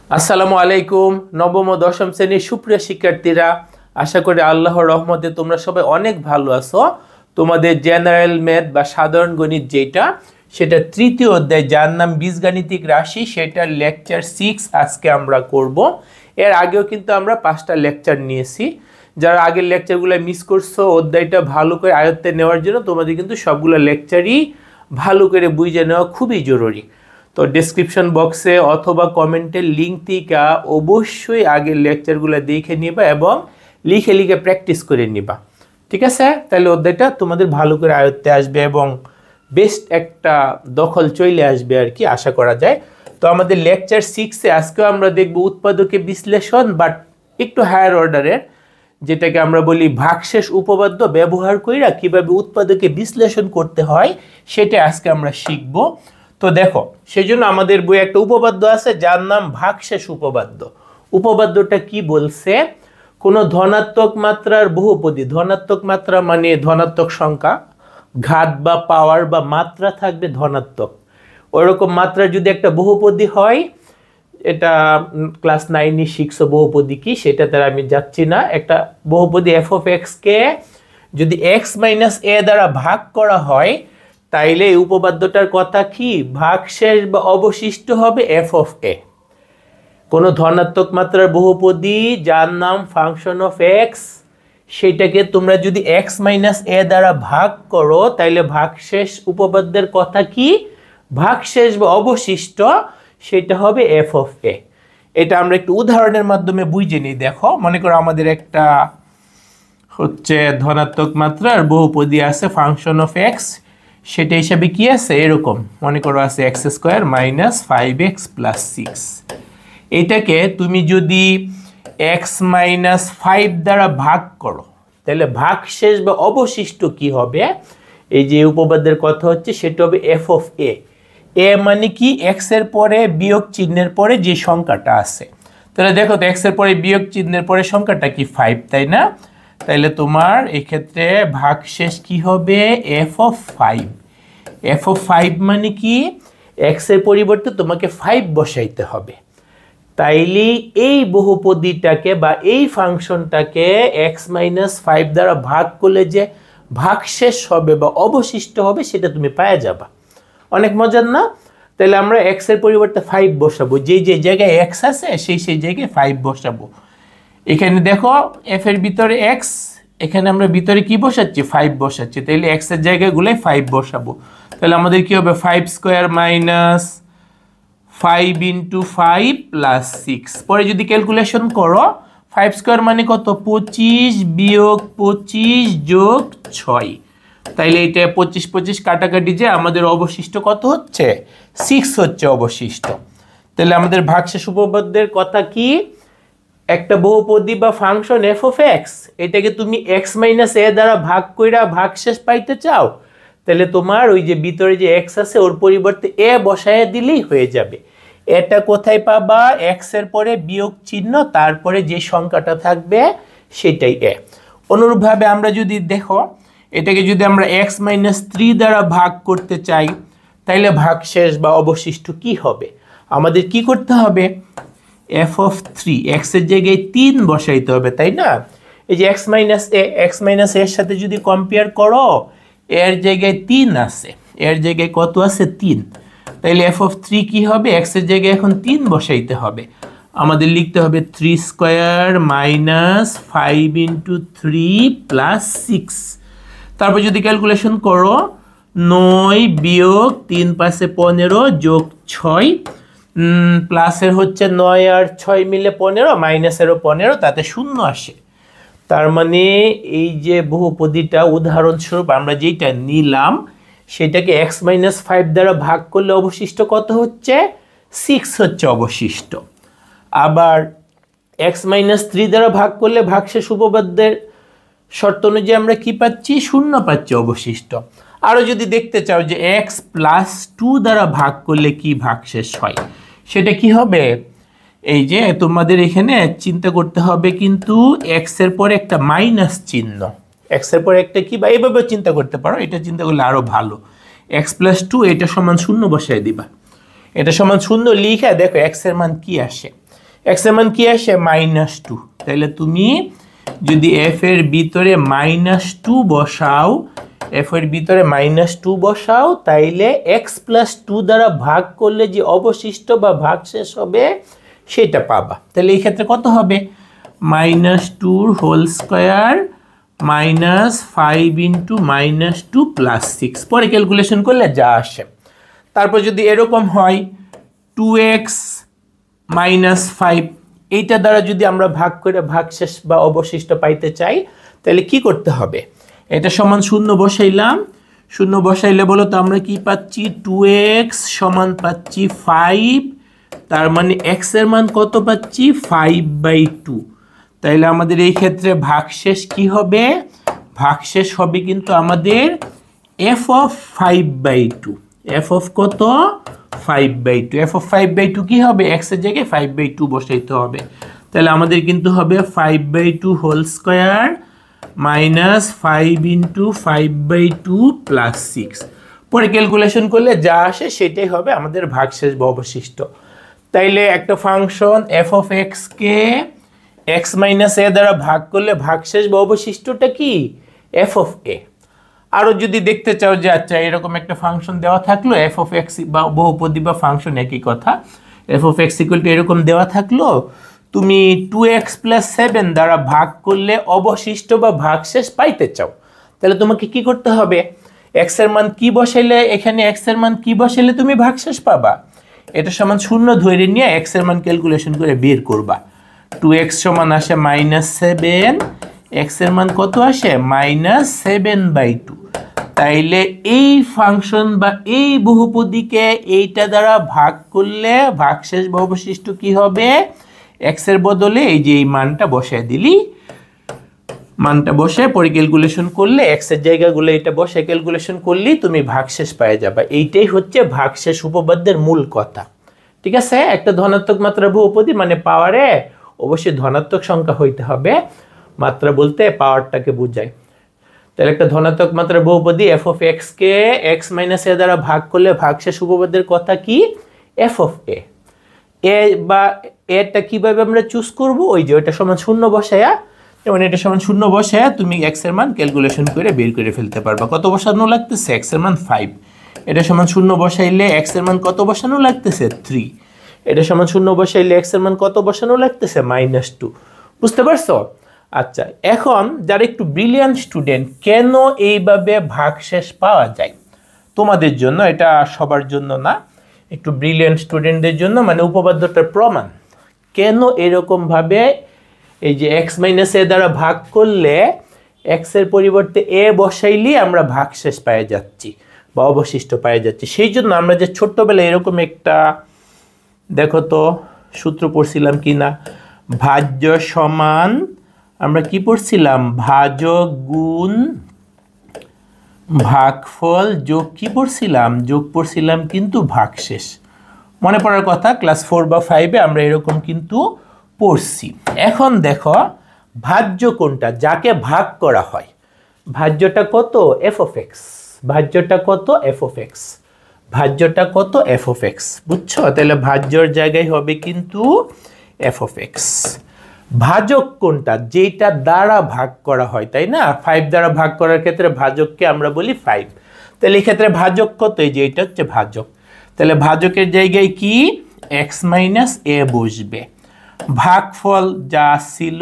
আসসালামু আলাইকুম। নবম ও দশম শ্রেণীর সুপ্রিয় শিক্ষার্থীরা, আশা করি আল্লাহর রহমতে তোমরা সবাই অনেক ভালো আছো। তোমাদের জেনারেল ম্যাথ বা সাধারণ গণিত সেটা তৃতীয় অধ্যায়, যার নাম বীজগাণিতিক রাশি, সেটার লেকচার 6 আজকে আমরা করব। এর আগেও কিন্তু আমরা 5টা লেকচার নিয়েছি। যারা আগের লেকচারগুলো মিস করছো, অধ্যায়টা ভালো করে আয়ত্তে নেওয়ার জন্য তোমাদের কিন্তু সবগুলো লেকচারই ভালো করে বুঝে নেওয়া খুবই জরুরি। তো ডেসক্রিপশন বক্সে অথবা কমেন্টের লিঙ্ক থেকে অবশ্যই আগের লেকচারগুলো দেখে নিবা এবং লিখে লিখে প্র্যাকটিস করে নিবা। ঠিক আছে? তাহলে অধ্যায়টা তোমাদের ভালো করে আয়ত্তে আসবে এবং বেস্ট একটা দখল চলে আসবে আর কি, আশা করা যায়। তো আমাদের লেকচার 6-এ আজকেও আমরা দেখব উৎপাদকে বিশ্লেষণ, বাট একটু হায়ার অর্ডারের, যেটাকে আমরা বলি ভাগশেষ উপপাদ্য ব্যবহার কইরা কিভাবে উৎপাদকে বিশ্লেষণ করতে হয়, সেটা আজকে আমরা শিখব। তো দেখো, সেই জন্য আমাদের বই একটা উপপাদ্য আছে যার নাম ভাগশেষ উপপাদ্য। উপপাদ্যটা কি বলছে? কোনো ধনাত্মক মাত্রার বহুপদী, ধনাত্মক মাত্রা মানে ধনাত্মক সংখ্যা, ঘাত বা পাওয়ার বা মাত্রা থাকবে ধনাত্মক, ওইরকম মাত্রা যদি একটা বহুপদী হয়, এটা ক্লাস 9-এ শিখছো বহুপদী কি, সেটাতে আমি যাচ্ছি না। একটা বহুপদী এফ অফ এক্সকে যদি এক্স মাইনাস এ দ্বারা ভাগ করা হয়, তাইলে এই উপপাদ্যটার কথা কি, ভাগশেষ বা অবশিষ্ট হবে এফ অফ এ। কোনো ধনাত্মক মাত্রার বহুপদী যার নাম ফাংশন অফ এক্স, সেটাকে তোমরা যদি এক্স মাইনাস এ দ্বারা ভাগ করো, তাইলে ভাগশেষ উপপাদ্যের কথা কি, ভাগশেষ বা অবশিষ্ট সেটা হবে এফ অফ এ। এটা আমরা একটু উদাহরণের মাধ্যমে বুঝে নিই। দেখো, মনে করো আমাদের একটা হচ্ছে ধনাত্মক মাত্রার বহুপদী আছে ফাংশন অফ এক্স, সেটা হিসাবে কি আছে, এরকম মনে করো আছে x square minus 5x plus 6। এটাকে তুমি যদি এক্স মাইনাস 5 দ্বারা ভাগ করো, তাহলে ভাগশেষ বা অবশিষ্ট কি হবে, এই যে উপপাদ্যের কথা হচ্ছে, সেটা হবে এফ অফ এ। এ মানে কি, এক্স এর পরে বিয়োগ চিহ্নের পরে যে সংখ্যাটা আছে। তাহলে দেখো তো, এক্স এর পরে বিয়োগ চিহ্নের পরে সংখ্যাটা কি 5, তাই না? তাইলে তোমার এক্ষেত্রে ভাগশেষ কি হবে, এফ অফ 5। এফ অফ 5 মানে কি, এক্স এর পরিবর্তে তোমাকে 5 বসাইতে হবে। তাইলে এই বহুপদীটাকে বা এই ফাংশনটাকে এক্স মাইনাস 5 দ্বারা ভাগ করলে যে ভাগশেষ হবে বা অবশিষ্ট হবে, সেটা তুমি পাওয়া যাবা। অনেক মজার না? তাহলে আমরা এক্স এর পরিবর্তে 5 বসাবো, যে যে জায়গায় এক্স আছে সেই জায়গায় 5 বসাবো। এখানে দেখো এফ এর ভিতরে এক্স, এখানে আমরা ভিতরে কি বসাচ্ছি, 5 বসাচ্ছি। তাহলে এক্স এর জায়গাগুলোয় 5 বসাবো। তাহলে আমাদের কি হবে, 5 স্কোয়ার মাইনাস 5 ইন্টু 5 প্লাস 6। পরে যদি ক্যালকুলেশন করো, 5 স্কোয়ার মানে কত, 25 বিয়োগ 25 যোগ 6। তাইলে এটা 25 25 কাটাকাটি, যে আমাদের অবশিষ্ট কত হচ্ছে, 6 হচ্ছে অবশিষ্ট। তাহলে আমাদের ভাগশেষ উপপাদ্যের কথা কি, একটা বহুপদী বা ফাংশন এফ অফ এক্স, এটাকে তুমি এক্স মাইনাস এ দ্বারা ভাগ কইরা ভাগশেষ পাইতে চাও, তাহলে তোমার ওই যে ভিতরে যে এক্স আছে ওর পরিবর্তে এ বসায় দিলেই হয়ে যাবে। এটা কোথায় পাবা, এক্স এর পরে বিয়োগ চিহ্ন, তারপরে যে সংখ্যাটা থাকবে সেটাই এ। অনুরূপভাবে আমরা যদি দেখো, এটাকে যদি আমরা এক্স মাইনাস 3 দ্বারা ভাগ করতে চাই, তাইলে ভাগশেষ বা অবশিষ্ট কি হবে, আমাদের কি করতে হবে, এফ অফ 3, এক্স এর জায়গায় 3 বসাইতে হবে, তাই না? এই যে এক্স মাইনাস এর সাথে যদি কম্পেয়ার করো, এর জায়গায় 3 আছে, এর জায়গায় কত আছে, 3। তাইলে এফ অফ 3 কি হবে, এক্স এর জায়গায় এখন 3 বসাইতে হবে। আমাদের লিখতে হবে 3 স্কোয়ার মাইনাস 5 ইন্টু 3 প্লাস 6। তারপর যদি ক্যালকুলেশন করো, 9 বিয়োগ 3 পাশে 15 যোগ 6, প্লাসের হচ্ছে 9 আর 6 মিলে 15, মাইনাসেরও 15, তাতে 0 আসে। তার মানে এই যে বহুপদীটা উদাহরণস্বরূপ আমরা যেটা নিলাম, সেটাকে এক্স মাইনাস 5 দ্বারা ভাগ করলে অবশিষ্ট কত হচ্ছে, 6 হচ্ছে অবশিষ্ট। আবার এক্স মাইনাস 3 দ্বারা ভাগ করলে ভাগশেষ উপপাদ্যের শর্ত অনুযায়ী আমরা কি পাচ্ছি, 0 পাচ্ছি অবশিষ্ট। আরও যদি দেখতে চাও যে এক্স প্লাস 2 দ্বারা ভাগ করলে কি ভাগশেষ হয়, সেটা কি হবে, এই যে তোমাদের এখানে চিন্তা করতে হবে কিন্তু এক্স এর পরে একটা মাইনাস চিহ্ন, এক্স এর পরে একটা কি, বা এইভাবে চিন্তা করতে পারো, এটা চিন্তা করলে আরো ভালো। এক্স প্লাস 2 এটা সমান 0 বসায় দিবা, এটা সমান 0 লিখে দেখো এক্স এর মান কি আসে। x এর মান কি আসে -2, তাহলে তুমি যদি f এর ভিতরে -2 বসাও, f এর ভিতরে -2 বসাও, তাইলে x + 2 দ্বারা ভাগ করলে যে অবশিষ্ট বা ভাগশেষ হবে সেটা পাবা। তাহলে এই ক্ষেত্রে কত হবে? -2 হোল স্কয়ার -5 * -2 + 6, পরে ক্যালকুলেশন করলে যা আসে। তারপর যদি এরকম হয় 2x - 5, এইটা দ্বারা যদি আমরা ভাগ করে ভাগশেষ বা অবশিষ্ট পাইতে চাই, তাহলে কি করতে হবে? এটা সমান 0 বসাইলাম, 0 বসাইলে বলো তো আমরা কি পাচ্ছি? 2x সমান পাচ্ছি 5, তার মানে x এর মান কত পাচ্ছি? 5/2। তাইলে আমাদের এই ক্ষেত্রে ভাগশেষ কি হবে? ভাগশেষ হবে কিন্তু আমাদের f(5/2), f কত? 5/2। f(5/2) কি হবে? x এর জায়গায় 5/2 বসাইতে হবে। তাহলে আমাদের কিন্তু হবে 5/2 হোল স্কয়ার -5 * 5/2 + 6, পরে ক্যালকুলেশন করলে যা আসে সেটাই হবে আমাদের ভাগশেষ বা অবশিষ্ট। তাইলে একটা function f(x) K x - a দ্বারা ভাগ করলে ভাগশেষ বা অবশিষ্টটা কি? f(a). আরো যদি দেখতে চাও যে আচ্ছা এরকম একটা ফাংশন দেওয়া থাকলো f(x) বা বহুপদী বা ফাংশন একই কথা, f(x) এরকম দেওয়া থাকলো, তুমি 2x + 7 দ্বারা ভাগ করলে অবশিষ্ট বা ভাগশেষ পাইতে চাও, তাহলে তোমাকে কি করতে হবে? x এর মান কি বসাইলে, এখানে x এর মান কি বসাইলে তুমি ভাগশেষ পাবা? এটা সমান 0 ধরে নিয়ে x এর মান ক্যালকুলেশন করে বের করবা। 2x সমান আসে -7, x এর মান কত আসে? -7/2। তাইলে এই ফাংশন বা এই বহুপদীকে এইটা দ্বারা ভাগ করলে ভাগশেষ বা অবশিষ্ট কি হবে? x এর বদলে এই যে এই মানটা বসায় দিলি, মানটা বসে পরে ক্যালকুলেশন করলে x এর জায়গাগুলো এটা বসে ক্যালকুলেশন করলে তুমি ভাগশেষ পেয়ে যাবে। এইটাই হচ্ছে ভাগশেষ উপপাদ্যের মূল কথা। ঠিক আছে? একটা ধনাত্মক মাত্রা বহুপদী মানে পাওয়ারে অবশ্যই ধনাত্মক সংখ্যা হইতে হবে, মাত্রা বলতে পাওয়ারটাকে বোঝায়। তাহলে একটা ধনাত্মক মাত্রা বহুপদী f(x) কে x - a দ্বারা ভাগ করলে ভাগশেষ উপপাদ্যের কথা কি? f(a). a বা এটা কিভাবে আমরা চুজ করব? ওই যে ওইটা সমান 0 বসায়া, যেমন এটা সমান 0 বসায়া তুমি x এর মান ক্যালকুলেশন করে বের করে ফেলতে পারবা। কত বসানো লাগতেছে? x এর মান 5। এটা সমান 0 বসাইলে x এর মান কত বসানো লাগতেছে? 3। এটা সমান 0 বসাইলে x এর মান কত বসানো লাগতেছে? -2। বুঝতে পারছো? আচ্ছা, এখন যারা একটু ব্রিলিয়ান্ট স্টুডেন্ট, কেন এইভাবে ভাগশেষ পাওয়া যায়? তোমাদের জন্য, এটা সবার জন্য না, একটু ব্রিলিয়ান্ট স্টুডেন্টদের জন্য, মানে উপপাদ্যটার প্রমাণ কেন এরকম ভাবে এই যে x - a দ্বারা ভাগ করলে x এর পরিবর্তে a বসাইলে আমরা ভাগশেষ পেয়ে যাচ্ছি বা অবশিষ্ট পেয়ে যাচ্ছি। সেই জন্য আমরা যে ছোট্টবেলায় এরকম একটা, দেখো তো সূত্র পড়ছিলাম কিনা, ভাজ্য সমান, আমরা কি পড়ছিলাম? ভাজক গুণ ভাগফল যোগ কি পড়ছিলাম? যোগ পড়ছিলাম কিন্তু ভাগশেষ। মনে পড়ার কথা, ক্লাস 4 বা 5-এ আমরা এরকম কিন্তু পড়ছি। এখন দেখো ভাজ্য কোনটা? যাকে ভাগ করা হয়। ভাজ্যটা কত? f(x). ভাজ্যটা কত? f(x). ভাজ্যটা কত? f(x). বুঝছো? তাহলে ভাজ্যর জায়গায় হবে কিন্তু f(x). ভাজক কোনটা? যেটা দ্বারা ভাগ করা হয়, তাই না? 5 দ্বারা ভাগ করার ক্ষেত্রে ভাজককে আমরা বলি 5। তাহলে এই ক্ষেত্রে ভাজক কত? এই যে এটা হচ্ছে ভাজক। তাহলে ভাজকের জায়গায় কি? x - a বসবে। ভাগফল যা ছিল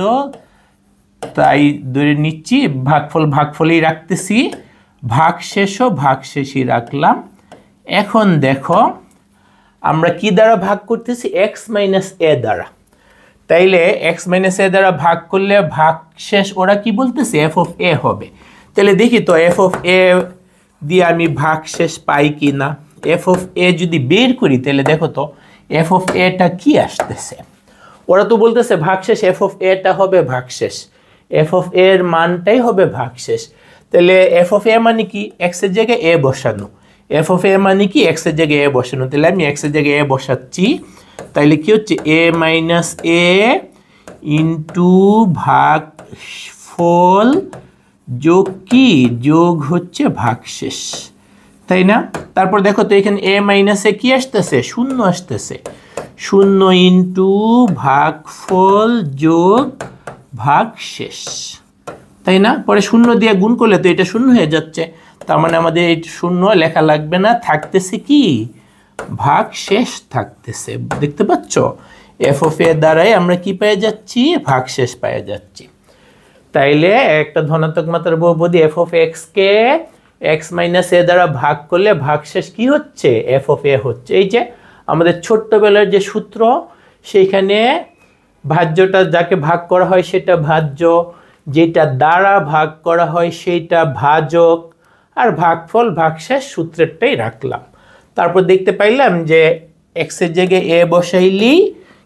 তাই ধরে নিচ্ছি, ভাগফল ভাগফলই রাখতেছি, ভাগশেষও ভাগশেষই রাখলাম। এখন দেখো আমরা কি দ্বারা ভাগ করতেছি? x - a দ্বারা। তাইলে x - a দ্বারা ভাগ করলে ভাগশেষ ওরা কি বলতেছে? f(a) হবে। তাহলে দেখি তো f(a) দিয়ে আমি ভাগশেষ পাই কি না। f(a) যদি বের করি তাহলে দেখো তো f(a)টা কি আসতেছে। ওরা তো বলতেছে ভাগশেষ f(a)টা হবে ভাগশেষ, f(a) এর মানটাই হবে ভাগশেষ। তাহলে f(a) মানে কি? x এর জায়গায় a বসানো। f(a) মানে কি? x এর জায়গায় a বসানো। তাহলে আমি x এর জায়গায় a বসাচ্ছি। তাইলে কি হচ্ছে? a - a ইন্টু ভাগফল যোগ কি? যোগ হচ্ছে ভাগশেষ, তাই না? তারপর দেখো তো এখানে a - a কি আসতেছে? 0 আসতেছে। শূন্য ইন্টু ভাগফল যোগ ভাগশেষ, তাই না? পরে শূন্য দিয়ে গুণ করলে তো এটা শূন্য হয়ে যাচ্ছে, তার মানে আমাদের এই শূন্য লেখা লাগবে না, থাকতেছে কি ভাগশেষ থাকতেছে। দেখতে পাচ্ছ এফ অফ এ দ্বারাই আমরা কি পেয়ে যাচ্ছি, ভাগশেষ পেয়ে যাচ্ছি। তাইলে একটা ধনাত্মক মাত্রার বহুপদী এফ অফ এক্স কে এক্স মাইনাস এ দ্বারা ভাগ করলে ভাগশেষ কি হচ্ছে, এফ অফ এ হচ্ছে। এই যে আমাদের ছোট্টবেলার যে সূত্র, সেইখানে ভাজ্যটা যাকে ভাগ করা হয় সেটা ভাজ্য, যেটা দ্বারা ভাগ করা হয় সেইটা ভাজক, আর ভাগফল ভাগশেষ সূত্রেরটাই রাখলাম। তারপর দেখতে পাইলাম যে এক্সের জায়গায় এ বসাইলেই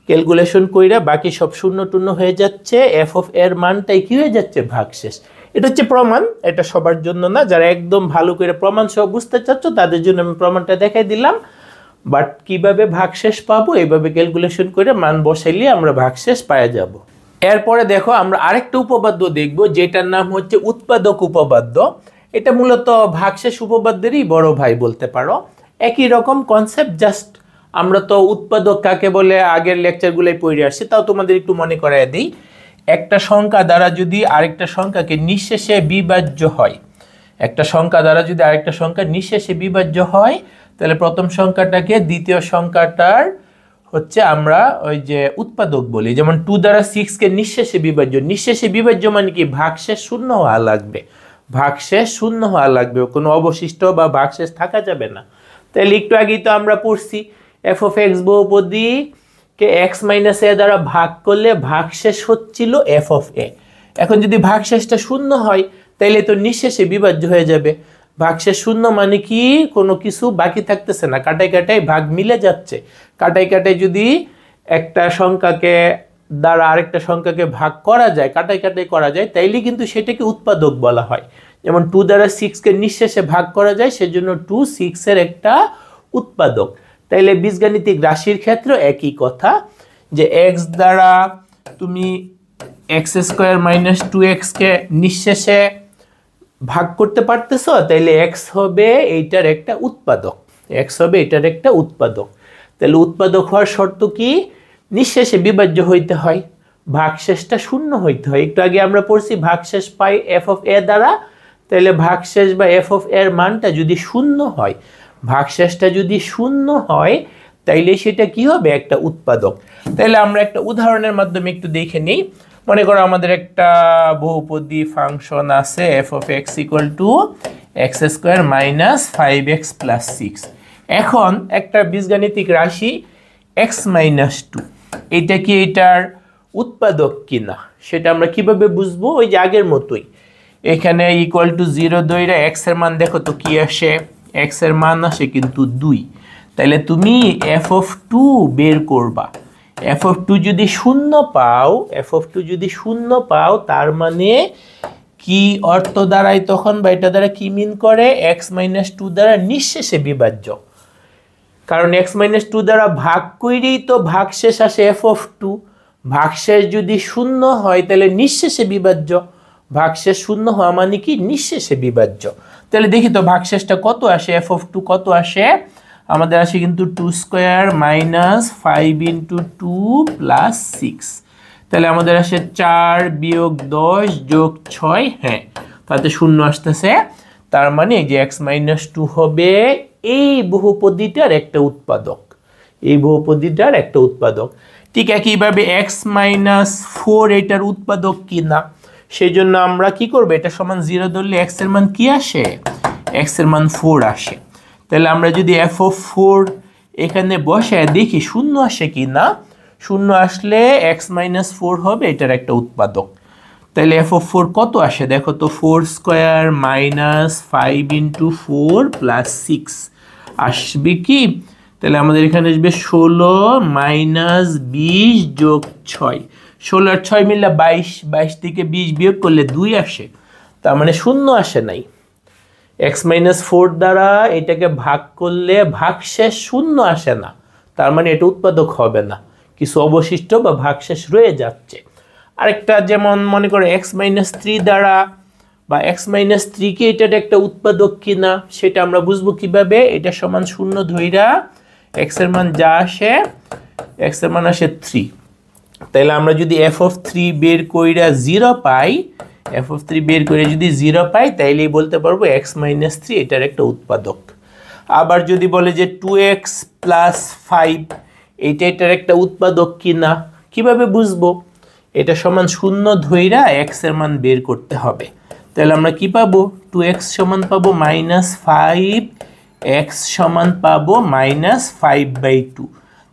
ক্যালকুলেশন কইরা বাকি সব শূন্য টূন্য হয়ে যাচ্ছে, এফ অফ এর মানটাই কি হয়ে যাচ্ছে, ভাগশেষ। এটা হচ্ছে প্রমাণ, এটা সবার জন্য না, যারা একদম ভালো করে প্রমাণ সহ বুঝতে চাচ্ছ তাদের জন্য আমি প্রমাণটা দেখাই দিলাম। বাট কিভাবে ভাগশেষ পাবো, এইভাবে ক্যালকুলেশন করে মান বসাইলে আমরা ভাগশেষ পাওয়া যাব। এরপরে দেখো আমরা আরেকটা উপপাদ্য দেখব, যেটার নাম হচ্ছে উৎপাদক উপপাদ্য। এটা মূলত ভাগশেষ উপপাদ্যেরই বড় ভাই বলতে পারো, একই রকম কনসেপ্ট, জাস্ট আমরা তো উৎপাদক কাকে বলে আগের লেকচারগুলোই পড়ে আসছি, তাও তোমাদের একটু মনে করাই দিই। একটা সংখ্যা দ্বারা যদি আরেকটা সংখ্যাকে নিঃশেষে বিভাজ্য হয়, একটা সংখ্যা দ্বারা যদি আরেকটা সংখ্যা নিঃশেষে বিভাজ্য হয়, তাহলে প্রথম সংখ্যাটাকে দ্বিতীয় সংখ্যাটার হচ্ছে আমরা ওই যে উৎপাদক বলি। যেমন 2 দ্বারা 6 কে নিঃশেষে বিভাজ্য, নিঃশেষে বিভাজ্য মানে কি ভাগশেষ শূন্য হওয়া লাগবে, ভাগশেষ শূন্য হওয়া লাগবে, কোনো অবশিষ্ট বা ভাগশেষ থাকা যাবে না। তাহলে একটু আগেই তো আমরা পড়ছি এফ অফ এক্স বহুপদী কে এক্স মাইনাস এ দ্বারা ভাগ করলে ভাগশেষ হচ্ছিল এফ অফ এ। এখন যদি ভাগশেষটা শূন্য হয় তাইলে তো নিঃশেষে বিভাজ্য হয়ে যাবে। ভাগশেষ শূন্য মানে কি কোনো কিছু বাকি থাকতেছে না, কাটাই কাটাই ভাগ মিলে যাচ্ছে। কাটাই কাটাই যদি একটা সংখ্যাকে দ্বারা আরেকটা সংখ্যাকে ভাগ করা যায়, কাটাই কাটাই করা যায়, তাইলে কিন্তু সেটাকে উৎপাদক বলা হয়। যেমন 2 দ্বারা 6 কে নিঃশেষে ভাগ করা যায়, সেজন্য 2 6 এর একটা উৎপাদক। তাইলে বীজগাণিতিক রাশির ক্ষেত্রে একই কথা, যে এক্স দ্বারা তুমি এক্স স্কোয়ার মাইনাস 2x কে নিঃশেষে ভাগ করতে পারতেছো, তাইলে এক্স হবে এইটার একটা উৎপাদক, এক্স হবে এটার একটা উৎপাদক। তাহলে উৎপাদক হওয়ার শর্ত কি, নিঃশেষে বিভাজ্য হইতে হয়, ভাগশেষটা শূন্য হইতে হয়। একটু আগে আমরা পড়ছি ভাগশেষ পাই এফ অফ এ দ্বারা, তাহলে ভাগশেষ বা এফ অফ এর মানটা যদি শূন্য হয়, ভাগশেষটা যদি শূন্য হয়, তাইলে সেটা কি হবে, একটা উৎপাদক। তাইলে আমরা একটা উদাহরণের মাধ্যমে একটু দেখে নিই। মনে করো আমাদের একটা বহুপদী ফাংশন আছে F of x equal to x square minus 5x plus 6। এখন একটা বীজগাণিতিক রাশি এক্স মাইনাস 2, এটা কি এটার উৎপাদক কিনা সেটা আমরা কিভাবে বুঝবো, ওই যে আগের মতোই এখানে ইকুয়াল টু 0 দইরা এক্স এর মান দেখো তো কি আসে, এক্স এর মান আসে কিন্তু 2। তাহলে তুমি এফ অফ 2 বের করবা, এফ অফ 2 যদি শূন্য পাও, এফ অফ 2 যদি শূন্য পাও, তার মানে কি অর্থ দাঁড়ায় তখন, বা এটা দ্বারা কি মিন করে, এক্স মাইনাস 2 দ্বারা নিঃশেষে বিভাজ্য। কারণ এক্স মাইনাস 2 দ্বারা ভাগ করেই তো ভাগশেষ আসে এফ অফ 2, ভাগশেষ যদি শূন্য হয় তাহলে নিঃশেষে বিভাজ্য, ভাগশেষ শূন্য হওয়া মানে কি নিঃশেষে বিভাজ্য। তাহলে দেখি তো ভাগশেষটা কত আসে, এফ অফ 2 কত আসে, আমাদের আসে কিন্তু 2 স্কোয়ার মাইনাস 5 ইন্টু 2 প্লাস 6। তাহলে আমাদের আসে 4 বিয়োগ 10 যোগ 6, হ্যাঁ তাতে শূন্য আসতেছে। তার মানে যে এক্স মাইনাস 2 হবে এই বহুপদীটার একটা উৎপাদক, এই বহুপদীটার একটা উৎপাদক। ঠিক একইভাবে এক্স মাইনাস 4 এটার উৎপাদক কিনা, সেই জন্য আমরা কি করবো, এটা সমান 0 ধরলে এক্স এর মান কি আসে, এক্স এর মান 4 আসে। তাহলে আমরা যদি এফ অফ 4 এখানে বসে দেখি শূন্য আসে কি না, শূন্য আসলে এক্স মাইনাস 4 হবে এটার একটা উৎপাদক। তাহলে এফ অফ 4 কত আসে দেখো তো, 4 স্কোয়ার মাইনাস 5 ইন্টু 4 প্লাস 6 আসবে কি, তাহলে আমাদের এখানে আসবে 16 মাইনাস 20 যোগ 6, 16 আর 6 মিললে 22, 22 থেকে 20 বিয়োগ করলে 2 আসে, তার মানে শূন্য আসে নাই। এক্স মাইনাস 4 দ্বারা এটাকে ভাগ করলে ভাগশেষ শূন্য আসে না, তার মানে এটা উৎপাদক হবে না, কিছু অবশিষ্ট বা ভাগশেষ রয়ে যাচ্ছে। আরেকটা যেমন মনে করো এক্স মাইনাস 3 দ্বারা বা এক্স মাইনাস 3 কে এটার একটা উৎপাদক কিনা, সেটা আমরা বুঝবো কিভাবে, এটা সমান শূন্য ধইরা এক্স এর মান যা আসে এক্স এর মান আসে 3। তাহলে আমরা যদি এফ অফ 3 বের কইরা 0 পাই, এফ অফ 3 বের করে যদি 0 পাই তাইলেই বলতে পারবো এক্স মাইনাস 3 এটার একটা উৎপাদক। আবার যদি বলে যে 2x প্লাস 5 এইটা এটার একটা উৎপাদক কি না, কিভাবে বুঝবো? এটা সমান 0 ধইরা x এর মান বের করতে হবে। তাহলে আমরা কি পাবো? 2x সমান পাবো -5, x সমান পাবো -5/2।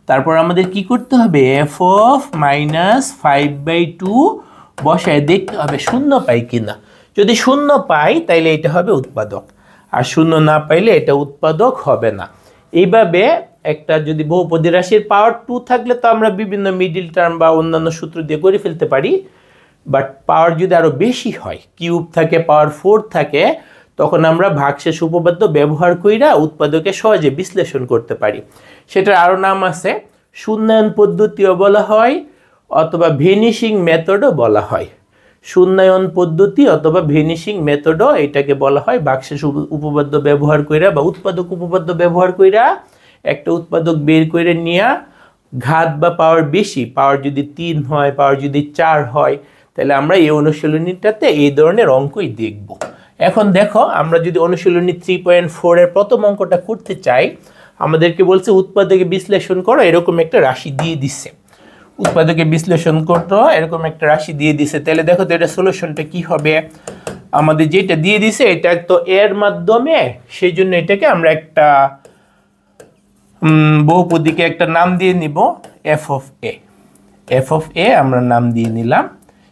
তারপর আমাদের কি করতে হবে? f অফ -5/2 বসায় দেখতে হবে 0 পাই কিনা। যদি 0 পাই তাইলে এটা হবে উৎপাদক, আর 0 না পাইলে এটা উৎপাদক হবে না। এইভাবে একটা যদি বহুপদী রাশির পাওয়ার 2 থাকলে তো আমরা বিভিন্ন মিডল টার্ম বা অন্যান্য সূত্র দিয়ে করে ফেলতে পারি, বাট পাওয়ার যদি আরো বেশি হয়, কিউব থাকে, পাওয়ার 4 থাকে, তখন আমরা ভাগশেষ উপপাদ্য ব্যবহার কইরা উৎপাদকে সহজে বিশ্লেষণ করতে পারি। সেটার আরো নাম আছে, শূন্যায়ন পদ্ধতিও বলা হয় অথবা ভেনিশিং মেথডও বলা হয়। শূন্যায়ন পদ্ধতি অথবা ভেনিশিং মেথডও এটাকে বলা হয়। ভাগশেষ উপপাদ্য ব্যবহার কইরা বা উৎপাদক উপপাদ্য ব্যবহার কইরা একটা উৎপাদক বের করে নিয়া ঘাত বা পাওয়ার বেশি, পাওয়ার যদি 3 হয়, পাওয়ার যদি 4 হয়, তাহলে আমরা এই অনুশীলনীটাতে এই ধরনের অঙ্কই দেখব। এখন দেখো, আমরা যদি অনুশীলনী 3.4 এর প্রথম অঙ্কটা করতে চাই, আমাদেরকে বলছে উৎপাদকে বিশ্লেষণ করো, এরকম একটা রাশি দিয়ে দিচ্ছে। উৎপাদকে বিশ্লেষণ করতে এরকম একটা রাশি দিয়ে দিছে। তাহলে দেখো তো এটা সলিউশনটা কি হবে। আমাদের যেটা দিয়ে দিছে এটা তো এর মাধ্যমে, সেই জন্য এটাকে আমরা একটা বহুপদীকে একটা নাম দিয়ে নিব, F of A. F of A আমরা নাম দিয়ে নিলাম।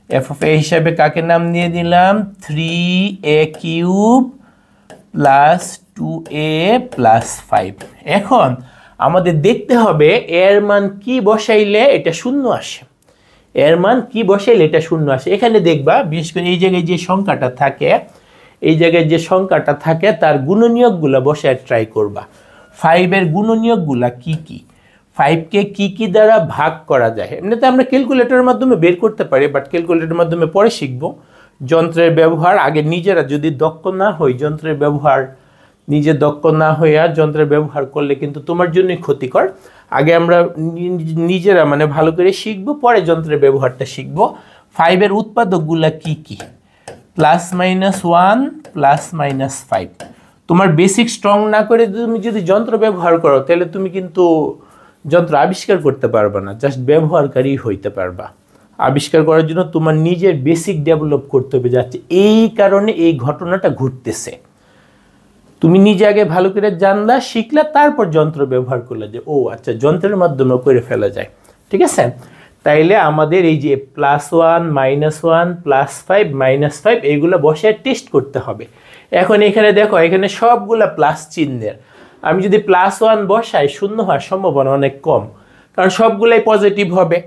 এফ অফ এ হিসাবে কাকে নাম দিয়ে দিলাম? 3a³ plus 2a plus 5। এখন আমাদের দেখতে হবে এর মান কি বসাইলে এটা 0 আসে। এর মান কি বসাইলে এটা 0 আসে। এখানে দেখবা, বিশেষ করে এই জায়গায় যে সংখ্যাটা থাকে, এই জায়গায় যে সংখ্যাটা থাকে তার গুণনীয়কগুলো বসায় ট্রাই করবা। 5 এর গুণনীয়কগুলা কি কি, 5 কে কি কি দ্বারা ভাগ করা যায়। এমনিতে আমরা ক্যালকুলেটরের মাধ্যমে বের করতে পারি, বাট ক্যালকুলেটরের মাধ্যমে পরে শিখবো। যন্ত্রের ব্যবহার আগে নিজেরা যদি দক্ষ না হই, যন্ত্রের ব্যবহার নিজে দক্ষ না হইয়া যন্ত্রের ব্যবহার করলে কিন্তু তোমার জন্যই ক্ষতিকর। আগে আমরা নিজেরা মানে ভালো করে শিখবো, পরে যন্ত্রের ব্যবহারটা শিখবো। 5 এর উৎপাদকগুলা কি কি? +-1 +-5। তোমার বেসিক স্ট্রং না করে তুমি যদি যন্ত্র ব্যবহার করো, তাহলে তুমি কিন্তু যন্ত্র আবিষ্কার করতে পারবে না, জাস্ট ব্যবহারকারী হইতে পারবা। আবিষ্কার করার জন্য তোমার নিজের বেসিক ডেভেলপ করতে হবে, যাচ্ছে এই কারণে এই ঘটনাটা ঘটতেছে। তুমি নিজে আগে ভালো করে জানলা, শিখলা, তারপর যন্ত্র ব্যবহার করলে যে ও আচ্ছা, যন্ত্রের মাধ্যমে করে ফেলা যায়। ঠিক আছে? তাইলে আমাদের এই যে +1 -1 +5 -5 এইগুলো বসে টেস্ট করতে হবে। এখন এখানে দেখো, এখানে সবগুলা প্লাস চিহ্নের। আমি যদি +1 বসাই, 0 হওয়ার সম্ভাবনা অনেক কম, কারণ সবগুলাই পজিটিভ হবে।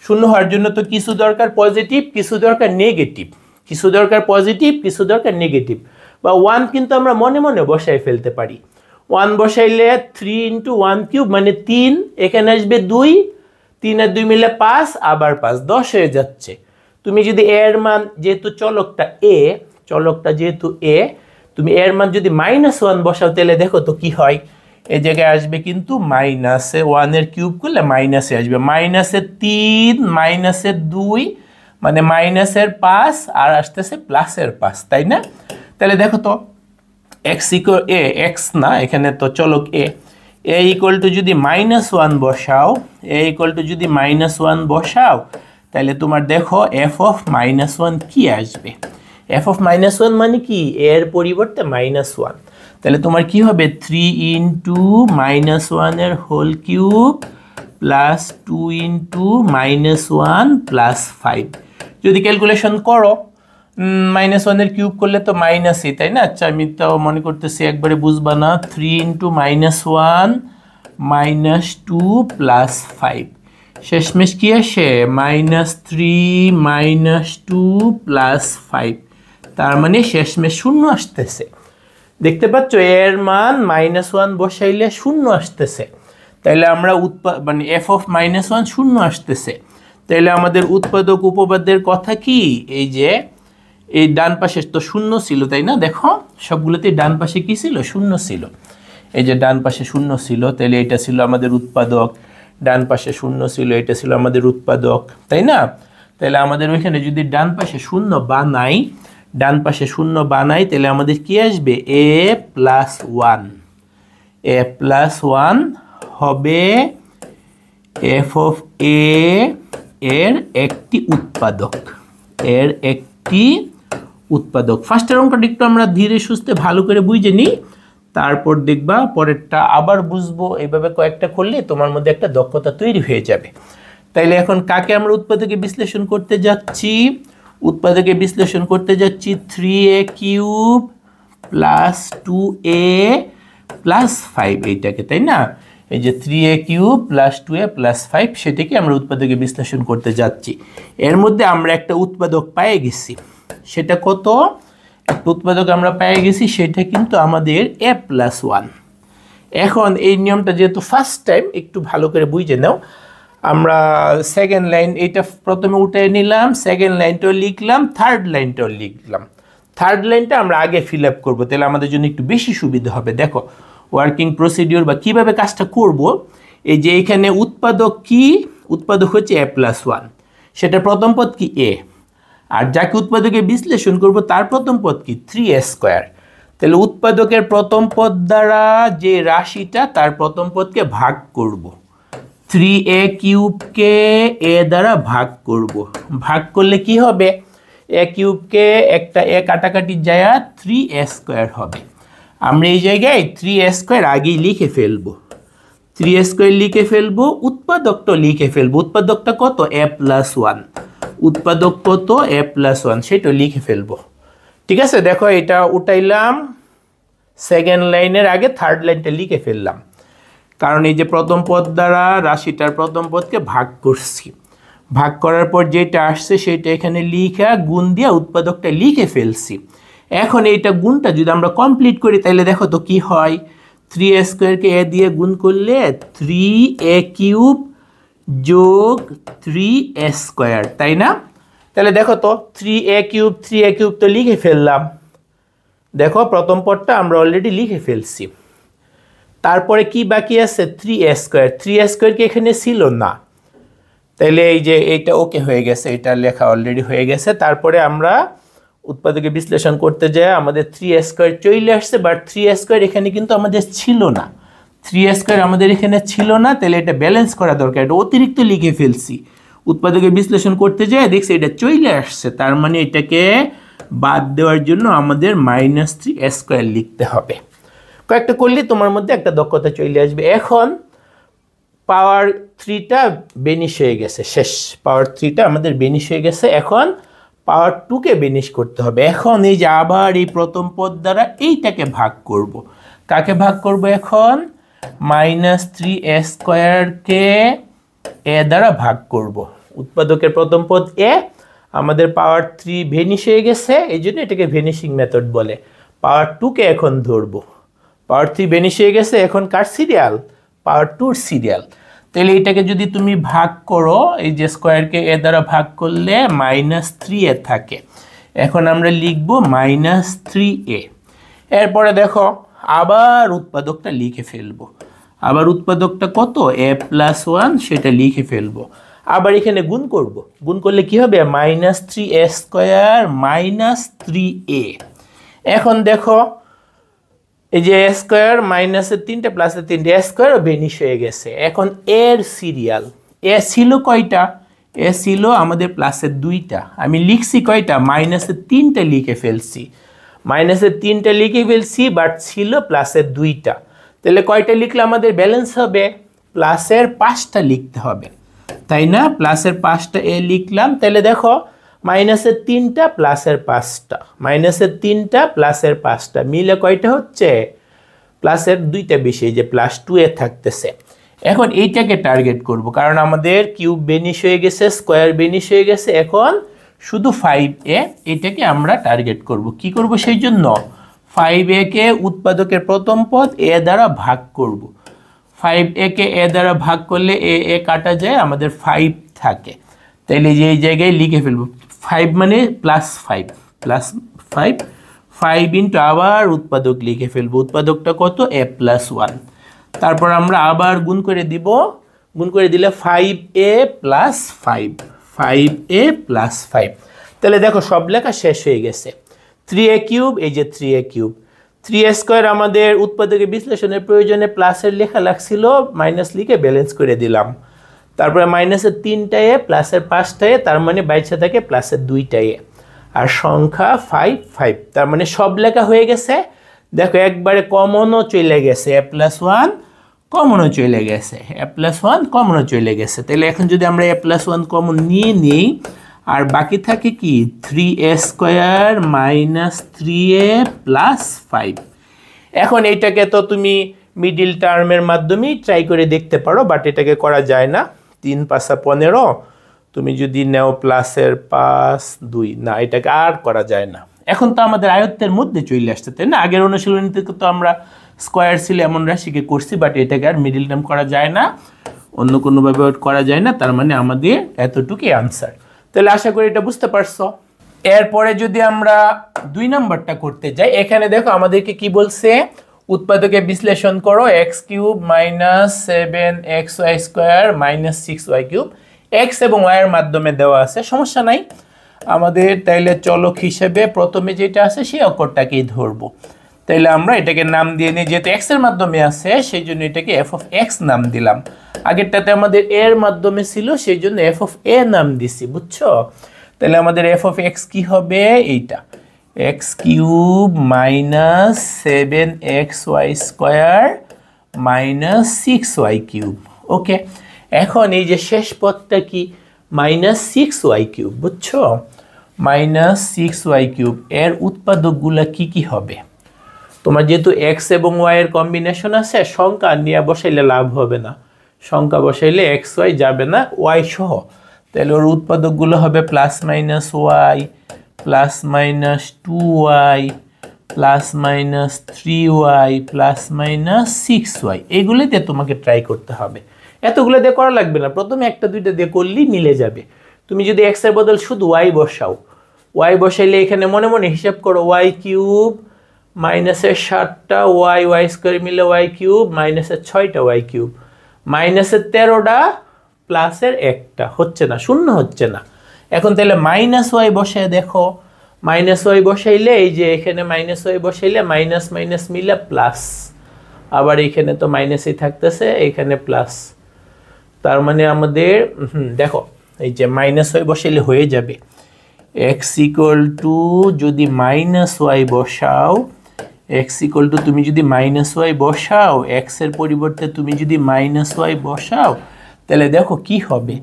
0 হওয়ার জন্য তো কিছু দরকার পজিটিভ, কিছু দরকার নেগেটিভ, কিছু দরকার পজিটিভ, কিছু দরকার নেগেটিভ। বা 1 কিন্তু আমরা মনে মনে বসাই ফেলতে পারি। 1 বসাইলে 3 × 1³ মানে 3, এখানে আসবে 2, 3 আর 2 মিলে 5, আবার 5, 10 হয়ে যাচ্ছে। তুমি যদি এর মান, যেহেতু চলকটা এ, চলকটা যেহেতু এ, তুমি এর মান যদি -1 বসাও, তাহলে দেখো তো কি হয়। এই জায়গায় আসবে কিন্তু মাইনাসে, 1 এর কিউব করলে মাইনাসে আসবে, -3 -2 মানে -5 আর আসতেছে +5, তাই না? তাহলে দেখো তো x না, এখানে তো চলক a যদি -1 বসাও, যদি -1 বসাও, তাহলে তোমার দেখো f অফ -1 কি আসবে। f অফ -1 মানে কি? এর পরিবর্তে -1। তাহলে তোমার কি হবে? 3 × -1 এর হোল কিউব প্লাস 2 × -1 + 5। যদি ক্যালকুলেশন করো, -1 এর কিউব করলে তো মাইনাসই, তাই না? আচ্ছা, আমি তো মনে করতেছি একবারে বুঝবা না। 3 × -1 -2 + 5, শেষমেশ কি আসে? -3 -2 + 5। তার মানে শেষমেশ 0 আসতেছে। দেখতে পাচ্ছ, এর মান -1 বসাইলে 0 আসতেছে। তাইলে আমরা মানে f অফ -1 0 আসতেছে। তাইলে আমাদের উৎপাদক উপপাদ্যের কথা কি? এই যে এই ডান পাশে তো 0 ছিল, তাই না? দেখো সবগুলোতে ডান পাশে কি ছিল? 0 ছিল। এই যে ডান পাশে 0 ছিল, তাহলে এটা ছিল আমাদের উৎপাদক। ডান পাশে শূন্য ছিল, এটা ছিল আমাদের উৎপাদক, তাই না? তাহলে আমাদের ওইখানে যদি ডান পাশে শূন্য বানাই, তাহলে আমাদের কি আসবে? a প্লাস 1 হবে f অফ a এর একটি উৎপাদক। ফার্স্টের অঙ্কটা একটু আমরা ধীরে সুস্থে ভালো করে বুঝে নিই, তারপর দেখবা পরেরটা আবার বুঝবো। এইভাবে কয়েকটা করলে তোমার মধ্যে একটা দক্ষতা তৈরি হয়ে যাবে। তাইলে এখন কাকে আমরা উৎপাদকে বিশ্লেষণ করতে যাচ্ছি? 3a cube plus 2a plus 5 এইটাকে, তাই না? এই যে 3a cube plus 2a plus 5 সেটাকে আমরা উৎপাদকে বিশ্লেষণ করতে যাচ্ছি। এর মধ্যে আমরা একটা উৎপাদক পেয়ে গেছি। সেটা কত? একটা উৎপাদক আমরা পেয়ে গেছি, সেটা কিন্তু আমাদের a প্লাস 1। এখন এই নিয়মটা যেহেতু ফার্স্ট টাইম, একটু ভালো করে বুঝে নাও। আমরা সেকেন্ড লাইন এটা প্রথমে উঠে নিলাম, সেকেন্ড লাইনটাও লিখলাম, থার্ড লাইনটাও লিখলাম। থার্ড লাইনটা আমরা আগে ফিল আপ করবো, তাহলে আমাদের জন্য একটু বেশি সুবিধা হবে। দেখো ওয়ার্কিং প্রসিডিওর বা কীভাবে কাজটা করব। এই যে এখানে উৎপাদক কি? উৎপাদক হচ্ছে a প্লাস 1, সেটা প্রথম পদ কি a, আর যাকে উৎপাদকে বিশ্লেষণ করব তার প্রথম পদ কি? 3a square. তাহলে উৎপাদকের প্রথম পদ দ্বারা যে রাশিটা, তার প্রথম পদকে ভাগ করব। 3a কিউবকে a দ্বারা ভাগ করব। ভাগ করলে কি হবে? a কিউবকে একটা a কাটাকাটি যায় 3a স্কোয়ার হবে। আমরা এই জায়গায় 3a স্কোয়ার আগেই লিখে ফেলবো। 3a স্কোয়ার লিখে ফেলবো, উৎপাদকটা লিখে ফেলবো। উৎপাদকটা কত? a plus 1। উৎপাদক কত? a প্লাস 1, সেটা লিখে ফেলবো। ঠিক আছে, দেখো এটা উঠাইলাম, সেকেন্ড লাইনের আগে থার্ড লাইনটা লিখে ফেললাম, কারণ এই যে প্রথম পদ দ্বারা রাশিটার প্রথম পদকে ভাগ করছি। ভাগ করার পর যেটা আসছে সেটা এখানে লিখা গুণ দিয়ে উৎপাদকটা লিখে ফেলছি। এখন এইটা গুণটা যদি আমরা কমপ্লিট করি, তাহলে দেখো তো কি হয়? 3a স্কোয়ারকে a দিয়ে গুণ করলে 3a কিউব যোগ 3a স্কোয়ার, তাই না? তাহলে দেখো তো 3a কিউব তো লিখে ফেললাম। দেখো প্রথম পদটা আমরা অলরেডি লিখে ফেলছি। তারপরে কি বাকি আছে? 3a স্কোয়ার কি এখানে ছিল না? তাইলে এই যে এইটা ওকে হয়ে গেছে, এটা লেখা অলরেডি হয়ে গেছে। তারপরে আমরা উৎপাদকে বিশ্লেষণ করতে যাই, আমাদের 3a স্কোয়ার চলে আসছে, বাট 3a স্কোয়ার এখানে কিন্তু আমাদের ছিল না। 3a স্কোয়ার আমাদের এখানে ছিল না, তাহলে এটা ব্যালেন্স করা দরকার, এটা অতিরিক্ত লিখে ফেলছি। উৎপাদকে বিশ্লেষণ করতে যাই দেখছি এটা চলে আসছে, তার মানে এটাকে বাদ দেওয়ার জন্য আমাদের -3a স্কোয়ার লিখতে হবে। কয়েকটা করলে তোমার মধ্যে একটা দক্ষতা চলে আসবে। এখন পাওয়ার 3টা বেনিশ হয়ে গেছে, শেষ। পাওয়ার 3টা আমাদের বেনিশ হয়ে গেছে, এখন পাওয়ার 2কে বেনিশ করতে হবে। এখন এই যে আবার এই প্রথম পদ দ্বারা এইটাকে ভাগ করব। কাকে ভাগ করব? এখন -3a স্কোয়ারকে a দ্বারা ভাগ করব। উৎপাদকের প্রথম পদ a, আমাদের পাওয়ার 3 ভেনিশ হয়ে গেছে, এই জন্য এটাকে ভেনিশিং মেথড বলে। পাওয়ার 2কে এখন ধরবো। পাওয়ার 3 বেনিশ হয়ে গেছে, এখন কার সিরিয়াল? পাওয়ার 2 সিরিয়াল। তাহলে এটাকে যদি তুমি ভাগ করো, এই যে স্কোয়ারকে a দ্বারা ভাগ করলে -3a থাকে। এখন আমরা লিখব -3a। এরপরে দেখো আবার উৎপাদকটা লিখে ফেলবো। আবার উৎপাদকটা কত? a প্লাস 1, সেটা লিখে ফেলবো। আবার এখানে গুণ করব। গুণ করলে কি হবে? -3a square -3a। এখন দেখো এই যে a স্কোয়ার -3টা প্লাসের 3টা, a স্কোয়ারও বেনিশ হয়ে গেছে। এখন এর সিরিয়াল, a ছিল কয়টা? a ছিল আমাদের প্লাসের 2টা। আমি লিখছি কয়টা? -3টা লিখে ফেলছি। -3টা লিখে ফেলছি, বাট ছিল প্লাসের 2টা। তাহলে কয়টা লিখলে আমাদের ব্যালেন্স হবে? প্লাসের 5টা লিখতে হবে, তাই না? প্লাসের 5টা a লিখলাম। তাহলে দেখো -3টা প্লাসের 5টা, -3টা প্লাসের 5টা মিলে কয়টা হচ্ছে? প্লাসের 2টা বেশি, যে +2a থাকতেছে। এখন এইটাকে টার্গেট করব, কারণ আমাদের কিউব বেনিশ হয়ে গেছে, স্কোয়ার বেনিশ হয়ে গেছে। এখন শুধু 5a, এটাকে আমরা টার্গেট করব। কি করব সেই জন্য? 5a কে উৎপাদকের প্রথম পদ a দ্বারা ভাগ করব। 5a কে a দ্বারা ভাগ করলে a কাটা যায়, আমাদের 5 থাকে। তাইলে যে এই জায়গায় লিখে ফেলবো 5 মানে +5, +5, 5 ইন্টু আবার উৎপাদক লিখে ফেলবো। উৎপাদকটা কত? a plus 1। তারপর আমরা আবার গুণ করে দিব। গুণ করে দিলে 5a প্লাস 5a প্লাস 5। তাহলে দেখো সব লেখা শেষ হয়ে গেছে। 3a কিউব, এই যে 3a কিউব। 3a স্কোয়ার আমাদের উৎপাদকের বিশ্লেষণের প্রয়োজনে প্লাসের লেখা লাগছিল, মাইনাস লিখে ব্যালেন্স করে দিলাম। তারপরে মাইনাসের 3টা এ, প্লাসের 5টা এ, তার মানে বাইচে থাকে প্লাসের 2টা এ, আর সংখ্যা 5 5। তার মানে সব লেখা হয়ে গেছে। দেখো একবারে কমনও চলে গেছে, a প্লাস 1 কমনও চলে গেছে, a প্লাস 1 কমনও চলে গেছে। তাহলে এখন যদি আমরা a প্লাস 1 কমন নিয়ে নিই, আর বাকি থাকে কি 3a square minus 3a plus 5। এখন এইটাকে তো তুমি মিডিল টার্মের মাধ্যমেই ট্রাই করে দেখতে পারো, বাট এটাকে করা যায় না। 3 5 15, তুমি যদি নেও প্লাসের 5 2, না এটাকে আর করা যায় না। এখন তো আমাদের আয়ত্তের মধ্যে চলে আসছে, তাই না? আগের অনুশীলনীতে তো আমরা স্কোয়ার ছিল এমন রাশিকে করছি, বাট এটাকে আর মিডিল টার্ম করা যায় না, অন্য কোনোভাবে করা যায় না। তার মানে আমাদের এতটুকুই আনসার। তাহলে আশা করি এটা বুঝতে পারছো। এরপরে যদি আমরা 2 নাম্বারটা করতে যাই, এখানে দেখো আমাদেরকে কি বলছে, উৎপাদকে বিশ্লেষণ করো x cube minus 7xy square minus 6y cube. X এবং ওয়াই এর মাধ্যমে দেওয়া আছে, সমস্যা নাই আমাদের। তাইলে চলক হিসেবে প্রথমে যেটা আছে সেই অক্ষরটাকেই ধরবো। তাইলে আমরা এটাকে নাম দিয়ে নিই, যেহেতু এক্স এর মাধ্যমে আছে সেই জন্য এটাকে এফ অফ এক্স নাম দিলাম। আগেরটাতে আমাদের এর মাধ্যমে ছিল সেই জন্য এফ অফ এ নাম দিছি, বুঝছো? তাহলে আমাদের এফ অফ এক্স কি হবে, এইটা X cube minus 7xy square minus 6y cube. Okay, এখন এই যে শেষ পদটা কি মাইনাস 6y কিউব, বুঝছো? মাইনাস 6y কিউব এর উৎপাদকগুলা কি কি হবে? তোমার যেহেতু এক্স এবং ওয়াই এর কম্বিনেশন আছে, সংখ্যা নিয়ে বসাইলে লাভ হবে না, সংখ্যা বসাইলে এক্স ওয়াই যাবে না, ওয়াই সহ। তাহলে ওর উৎপাদকগুলো হবে plus minus y, plus minus 2y, plus minus 3y, plus minus 6y। এইগুলোতে তোমাকে ট্রাই করতে হবে, এতগুলো দিয়ে করা লাগবে না, প্রথমে একটা দুইটা দিয়ে করলেই মিলে যাবে। তুমি যদি এক্স এর বদল শুধু ওয়াই বসাও, ওয়াই বসাইলে এখানে মনে মনে হিসাব করো, ওয়াই কিউব মাইনাসের 7টা ওয়াই, ওয়াই স্কোয়ার মিলে ওয়াই কিউব, মাইনাসের 6টা ওয়াই কিউব, মাইনাসের 13টা প্লাসের 1টা, হচ্ছে না, শূন্য হচ্ছে না। এখন তাহলে মাইনাস ওয়াই বসায় দেখো, মাইনাস ওয়াই বসাইলে এই যে এখানে মাইনাস ওয়াই বসাইলে মাইনাস মাইনাস মিলে প্লাস, আবার এখানে তো মাইনাসই থাকতেছে, এখানে প্লাস। তার মানে আমাদের দেখো এই যে মাইনাস ওয়াই বসাইলে হয়ে যাবে এক্স ইকুয়াল টু, যদি মাইনাস ওয়াই বসাও, এক্স ইকুয়াল টু তুমি যদি মাইনাস ওয়াই বসাও, এক্স এর পরিবর্তে তুমি যদি মাইনাস ওয়াই বসাও, তাহলে দেখো কি হবে,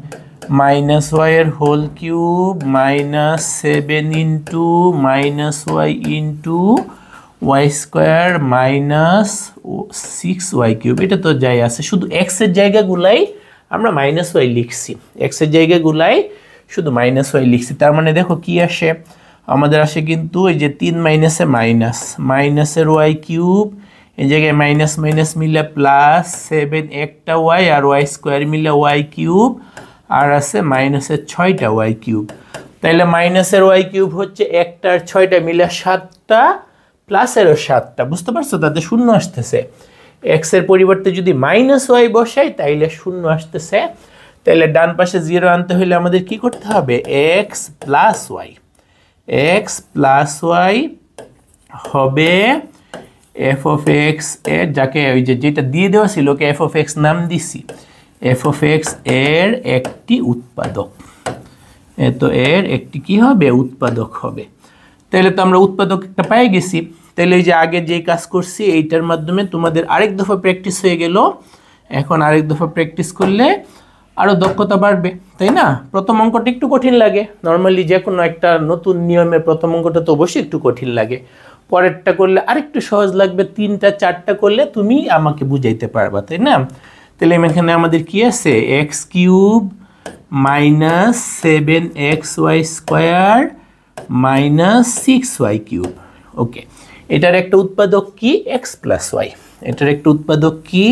মাইনাস ওয়াই এর whole cube minus 7 into minus y into y square minus 6y cube. এটা তো যাই আছে, শুধু এক্স এর জায়গাগুলাই আমরা মাইনাস ওয়াই লিখছি, এক্স এর জায়গাগুলাই শুধু মাইনাস ওয়াই লিখছি। তার মানে দেখো কি আসে আমাদের, আসে কিন্তু এই যে 3 মাইনাসে মাইনাস, মাইনাসের ওয়াই কিউব, এই জায়গায় মাইনাস মাইনাস মিলে প্লাস 7 একটা ওয়াই, আর ওয়াই স্কোয়ার মিলে ওয়াই কিউব, আর আছে মাইনাসের 6টা ওয়াই কিউব। তাইলে মাইনাসের ওয়াই কিউব হচ্ছে 1টা আর 6টা মিলে 7টা, প্লাসেরও 7টা, বুঝতে পারছো? তাতে শূন্য আসতেছে। এক্স এর পরিবর্তে যদি মাইনাস ওয়াই বসাই তাইলে শূন্য আসতেছে। তাহলে ডান পাশে 0 আনতে হলে আমাদের কি করতে হবে, x plus y, x plus y হবে এফ অফ এক্স এর, যাকে ওই যে যেটা দিয়ে দেওয়া ছিল ওকে এফ অফ এক্স নাম দিছি, এফ অফ এক্স এর একটি উৎপাদক। তো এর একটি কি হবে, উৎপাদক হবে। তাহলে তো আমরা উৎপাদক একটা পেয়ে গেছি। তাহলে এই যে আগে যে কাজ করছি এইটার মাধ্যমে তোমাদের আরেক দফা প্র্যাকটিস হয়ে গেল। এখন আরেক দফা প্র্যাকটিস করলে আরও দক্ষতা বাড়বে, তাই না? প্রথম অঙ্কটা একটু কঠিন লাগে, নর্মালি যে কোনো একটা নতুন নিয়মের প্রথম অঙ্কটা তো অবশ্যই একটু কঠিন লাগে, পরেরটা করলে আরেকটু সহজ লাগবে, 3টা 4টা করলে তুমি আমাকে বুঝাইতে পারবা, তাই না? তাহলে এখানে আমাদের কি আছে, X cube minus 7xy square minus 6y cube. Okay, এটার একটা উৎপাদক কি, এক্স প্লাস ওয়াই, এটার একটা উৎপাদক কি,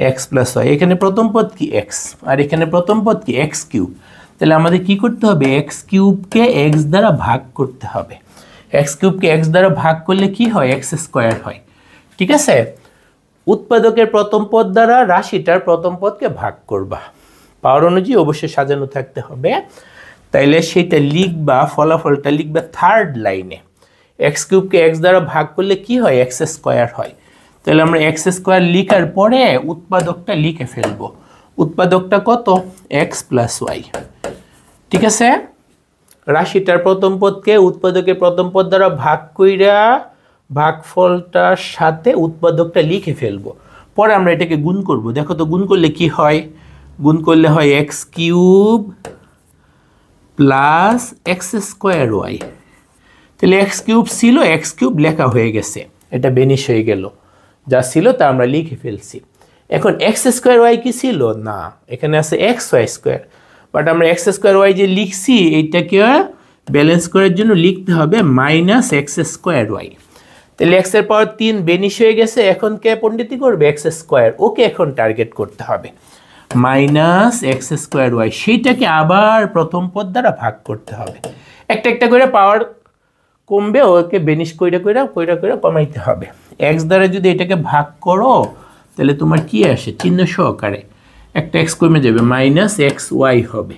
এক্স প্লাস ওয়াই। এখানে প্রথম পদ কি এক্স, আর এখানে প্রথম পদ কি এক্স কিউব। তাহলে আমাদের কি করতে হবে, এক্স কিউবকে এক্স দ্বারা ভাগ করতে হবে। এক্স কিউবকে এক্স দ্বারা ভাগ করলে কি হয়, এক্স স্কোয়ার হয়, ঠিক আছে? উৎপাদকের প্রথম পদ দ্বারা রাশিটার প্রথম পদকে ভাগ করবা। পাওয়ার অনুযায়ী অবশ্যই সাজানো থাকতে হবে। তাইলে সেটা লিখবা, ফলাফলটা লিখবা থার্ড লাইনে। এক্স কিউবকে এক্স দ্বারা ভাগ করলে কি হয়? এক্স স্কোয়ার হয়। তাহলে আমরা এক্স স্কোয়ার লিখার পরে উৎপাদকটা লিখে ফেলবো। উৎপাদকটা কত? X plus y. ঠিক আছে, রাশিটার প্রথম পদকে উৎপাদকের প্রথম পদ দ্বারা ভাগ কইরা ভাগফলটার সাথে উৎপাদকটা লিখে ফেলবো। পরে আমরা এটাকে গুণ করব। দেখো তো গুণ করলে কি হয়? গুণ করলে হয় x cube plus x square y. তাহলে এক্স কিউব ছিল, এক্স কিউব লেখা হয়ে গেছে, এটা বেনিশ হয়ে গেল। যা ছিল তা আমরা লিখে ফেলছি। এখন এক্স স্কোয়ার ওয়াই কি ছিল? না, এখানে আছে এক্স ওয়াই স্কোয়ার। বাট আমরা এক্স স্কোয়ার ওয়াই যে লিখছি এইটাকে ব্যালেন্স করার জন্য লিখতে হবে মাইনাস এক্স স্কোয়ার ওয়াই। তাহলে এক্স এর পাওয়ার 3 বেনিশ হয়ে গেছে। এখন কে পণ্ডিতি করবে? X square. ওকে এখন টার্গেট করতে হবে। মাইনাস এক্স স্কোয়ার ওয়াই, সেইটাকে আবার প্রথম পদ দ্বারা ভাগ করতে হবে। একটা একটা করে পাওয়ার কমবে, ওকে বেনিশ কইরা কইরা কইরা কইরা কমাইতে হবে। এক্স দ্বারা যদি এটাকে ভাগ করো তাহলে তোমার কি আসে? চিহ্ন সহকারে একটা এক্স কমে যাবে, মাইনাস এক্স ওয়াই হবে।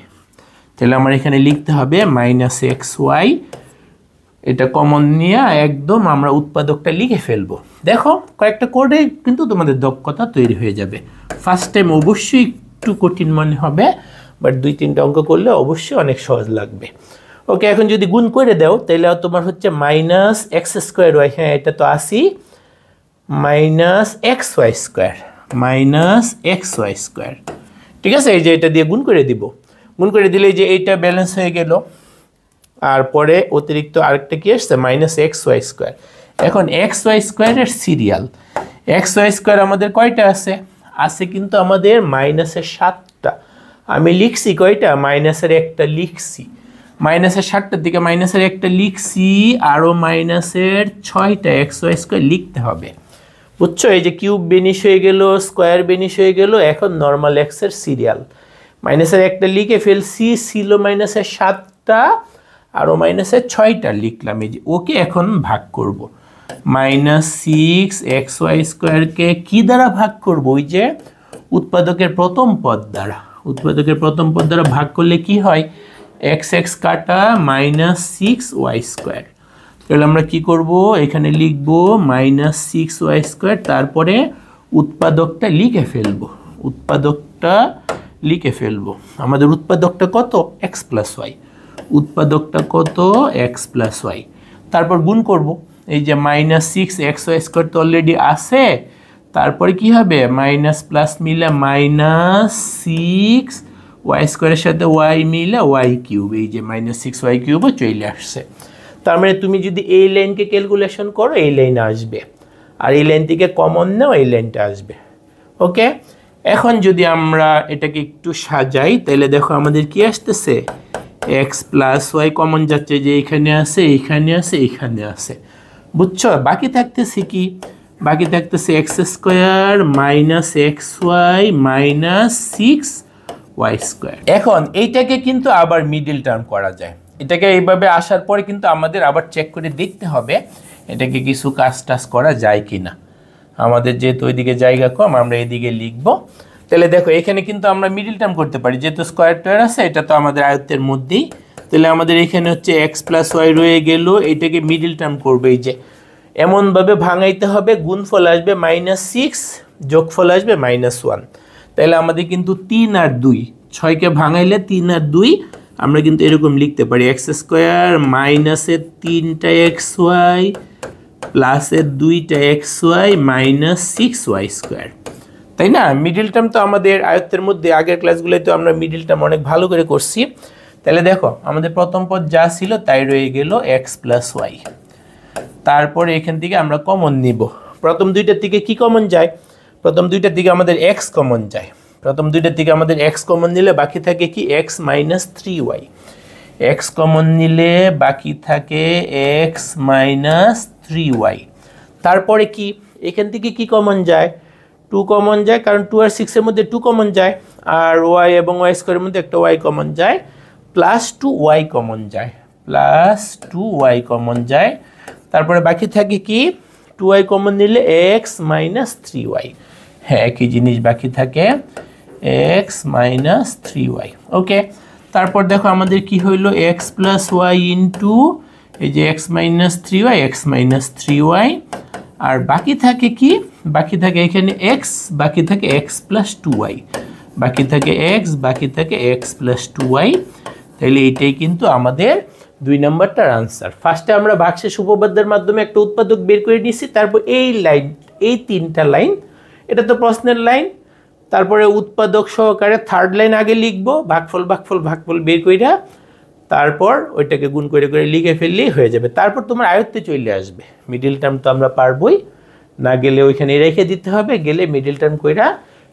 তাহলে আমার এখানে লিখতে হবে মাইনাস এক্স ওয়াই। এটা কমন নিয়ে একদম আমরা উৎপাদকটা লিখে ফেলবো। দেখো কয়েকটা করে কিন্তু তোমাদের দক্ষতা তৈরি হয়ে যাবে। ফার্স্ট টাইম অবশ্যই একটু কঠিন মনে হবে, বাট 2-3টা অঙ্ক করলে অবশ্যই অনেক সহজ লাগবে। ওকে, এখন যদি গুণ করে দাও তাহলে তোমার হচ্ছে মাইনাস এক্স স্কোয়ার ওয়াই, হ্যাঁ এটা তো আসি, minus x Y square, minus x Y square. ঠিক আছে, এই যে এটা দিয়ে গুণ করে দিব। গুণ করে দিলে যে এইটা ব্যালেন্স হয়ে গেল। আর পরে অতিরিক্ত আরেকটা কি আসছে? Minus x Y square. এখন এক্স ওয়াই স্কোয়ারের সিরিয়াল, এক্স ওয়াই স্কোয়ার আমাদের কয়টা আছে? আছে কিন্তু আমাদের মাইনাসের 7টা। আমি লিখছি কয়টা? মাইনাসের একটা লিখছি। মাইনাসের 7টার দিকে মাইনাসের একটা লিখছি, আরও মাইনাসের 6টা এক্স ওয়াই স্কোয়ার লিখতে হবে। বুঝছো? এই যে কিউব বেনিশ হয়ে গেল, স্কোয়ার বেনিশ হয়ে গেল, এখন নর্মাল এক্সের সিরিয়াল। মাইনাসের একটা লিখে ফেলছি, ছিল মাইনাসের 7টা, আরও মাইনাসের 6টা লিখলাম। এই যে ওকে এখন ভাগ করব। মাইনাস 6 এক্স ওয়াই স্কোয়ারকে কী দ্বারা ভাগ করব? ওই যে উৎপাদকের প্রথম পদ দ্বারা। উৎপাদকের প্রথম পদ দ্বারা ভাগ করলে কি হয়? এক্স এক্স কাটা, মাইনাস 6 ওয়াই স্কোয়ার। তাহলে আমরা কি করব? এখানে লিখব মাইনাস 6 ওয়াই স্কোয়ার, তারপরে উৎপাদকটা লিখে ফেলবো। উৎপাদকটা লিখে ফেলবো। আমাদের উৎপাদকটা কত? X plus Y. উৎপাদকটা কত? X plus Y. তারপর গুণ করব। এই যে মাইনাস 6 এক্স ওয়াই স্কোয়ার তো অলরেডি আছে, তারপরে কি হবে? মাইনাস প্লাস মিলে মাইনাস 6 ওয়াই স্কোয়ারের সাথে ওয়াই মিলে ওয়াই কিউব। এই যে মাইনাস 6 ওয়াই কিউবও চলে আসছে। তার মানে তুমি যদি এই লাইনকে ক্যালকুলেশন করো এই লাইন আসবে, আর এই লাইন থেকে কমন নাও এই লাইনটা আসবে। ওকে, এখন যদি আমরা এটাকে একটু সাজাই তাহলে দেখো আমাদের কি আসতেছে? এক্স প্লাস ওয়াই কমন যাচ্ছে, যে এখানে আছে, এখানে আছে, এখানে আছে। বুঝছো? বাকি থাকতেছে কি? বাকি থাকতেছে x square minus x y minus 6 y square. এখন এইটাকে কিন্তু আবার মিডল টার্ম করা যায়। এটাকে এইভাবে আসার পরে কিন্তু আমাদের আবার চেক করে দেখতে হবে এটাকে কিছু কাজ টাজ করা যায় কি না। আমাদের যেহেতু ওইদিকে জায়গা কম, আমরা এইদিকে লিখবো। তাহলে দেখো এখানে কিন্তু আমরা মিডল টার্ম করতে পারি, যেহেতু স্কোয়ার টোয়ার আছে, এটা তো আমাদের আয়ত্তের মধ্যেই। তাহলে আমাদের এখানে হচ্ছে এক্স প্লাস ওয়াই রয়ে গেল, এটাকে মিডল টার্ম করবে। এই যে এমনভাবে ভাঙাইতে হবে, গুণফল আসবে মাইনাস 6, যোগফল আসবে মাইনাস 1। তাহলে আমাদের কিন্তু 3 আর 2, 6কে ভাঙাইলে 3 আর 2, আমরা কিন্তু এরকম লিখতে পারি এক্স স্কোয়ার মাইনাসের 3টা এক্স ওয়াই প্লাসের 2টা x y minus 6 y square. তাই না? মিডল টার্ম তো আমাদের আয়ত্তের মধ্যে, আগের ক্লাসগুলোয় তো আমরা মিডল টার্ম অনেক ভালো করে করছি। তাহলে দেখো আমাদের প্রথম পদ যা ছিল তাই রয়ে গেল এক্স প্লাস ওয়াই। তারপরে এখান থেকে আমরা কমন নিব। প্রথম দুইটার থেকে কি কমন যায়? প্রথম দুইটার থেকে আমাদের এক্স কমন যায়। প্রথম দুইটার থেকে আমাদের এক্স কমন নিলে বাকি থাকে কি? X minus 3y। X common নিলে বাকি থাকে এক্স মাইনাস 3y। তারপরে কি? এখান থেকে কি কমন যায়? 2 কমন যায়, কারণ 2 আর 6 এর মধ্যে 2 কমন যায়, আর y এবং y স্কোয়ারের মধ্যে একটা y কমন যায়, প্লাস 2y কমন যায়, প্লাস 2y কমন যায়। তারপরে বাকি থাকে কি? 2y কমন নিলে x মাইনাস 3y, হ্যাঁ একই জিনিস বাকি থাকে x মাইনাস 3y। ওকে, তারপর দেখো আমাদের কি হইলো x প্লাস y ইন্টু এই যে x minus 3y, x minus 3y, আর বাকি থাকে কি, বাকি থাকে এখানে x, বাকি থাকে x প্লাস 2y, বাকি থাকে x, বাকি থাকে x প্লাস 2y। তাহলে এইটাই কিন্তু আমাদের 2 নম্বরটার আনসার। ফার্স্টে আমরা ভাগশেষ উপপাদ্যের মাধ্যমে একটা উৎপাদক বের করে নিয়েছি, তারপর এই লাইন, এই 3টা লাইন, এটা তো প্রশ্নের লাইন, তারপরে উৎপাদক সহকারে থার্ড লাইন আগে লিখবো, ভাগফল ভাগফল ভাগফল বের কইরা তারপর ওইটাকে গুণ করে করে লিখে ফেললেই হয়ে যাবে। তারপর তোমার আয়ত্তে চলে আসবে। মিডিল টার্ম তো আমরা পারবই, না গেলে ওইখানে রেখে দিতে হবে, গেলে মিডিল টার্ম কইরা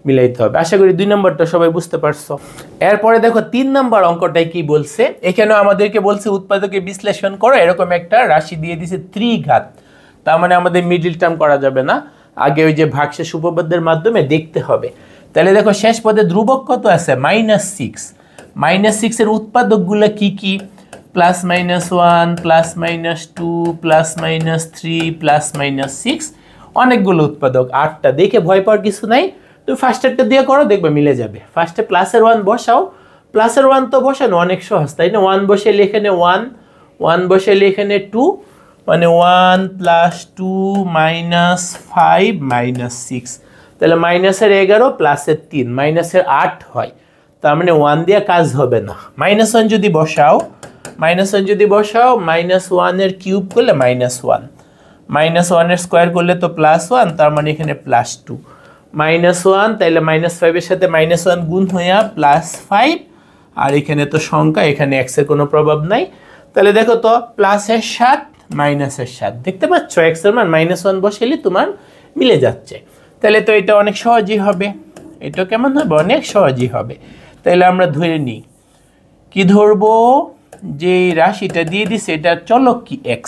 মিলাইতে হবে। আশা করি 2 নম্বরটা সবাই বুঝতে পারছো। এরপরে দেখো 3 নম্বর অঙ্কটাই কি বলছে, এখানেও আমাদেরকে বলছে উৎপাদকে বিশ্লেষণ করো, এরকম একটা রাশি দিয়ে দিছে 3 ঘাত, তার মানে আমাদের মিডিল টার্ম করা যাবে না, আগে ওই যে ভাগশেষ উপপাদ্যের মাধ্যমে দেখতে হবে। তাহলে দেখো শেষ পদে ধ্রুবক কত আছে, -6, -6 এর উৎপাদকগুলো কি কি, +-1, +-2, +-3, +-6, অনেকগুলো উৎপাদক, 8টা। দেখে ভয় পাওয়ার কিছু নাই, তুমি ফার্স্টেরটা দিয়ে করো, দেখবে মিলে যাবে। ফার্স্টে প্লাসের 1 বসাও, প্লাসের 1 তো বসানো অনেক সহজ, তাই না? 1 বসাইলে এখানে 1, 1 বসাইলে এখানে 2, মানে 1 + 2 -5 -6, তাহলে -11 +3 -8 হয়, তার মানে 1 দিয়ে কাজ হবে না। -1 যদি বসাও, -1 যদি বসাও, -1 এর কিউব করলে -1, -1 এর স্কোয়ার করলে তো +1, তার মানে এখানে +2, -1, তাইলে -5 এর সাথে -1 গুণ হইয়া +5, আর এখানে তো সংখ্যা, এখানে x এর কোনো প্রভাব নাই। তাহলে দেখো তো প্লাসের 7 মাইনাসের 7, দেখতে পাচ্ছ x এর মান -1 বসাইলে তোমার মিলে যাচ্ছে। তাহলে তো এটা অনেক সহজই হবে, এটা কেমন হবে, অনেক সহজই হবে। তাহলে আমরা ধরে নিই, কি ধরবো, যে রাশিটা দিয়ে দিছে এটা চলক কি x,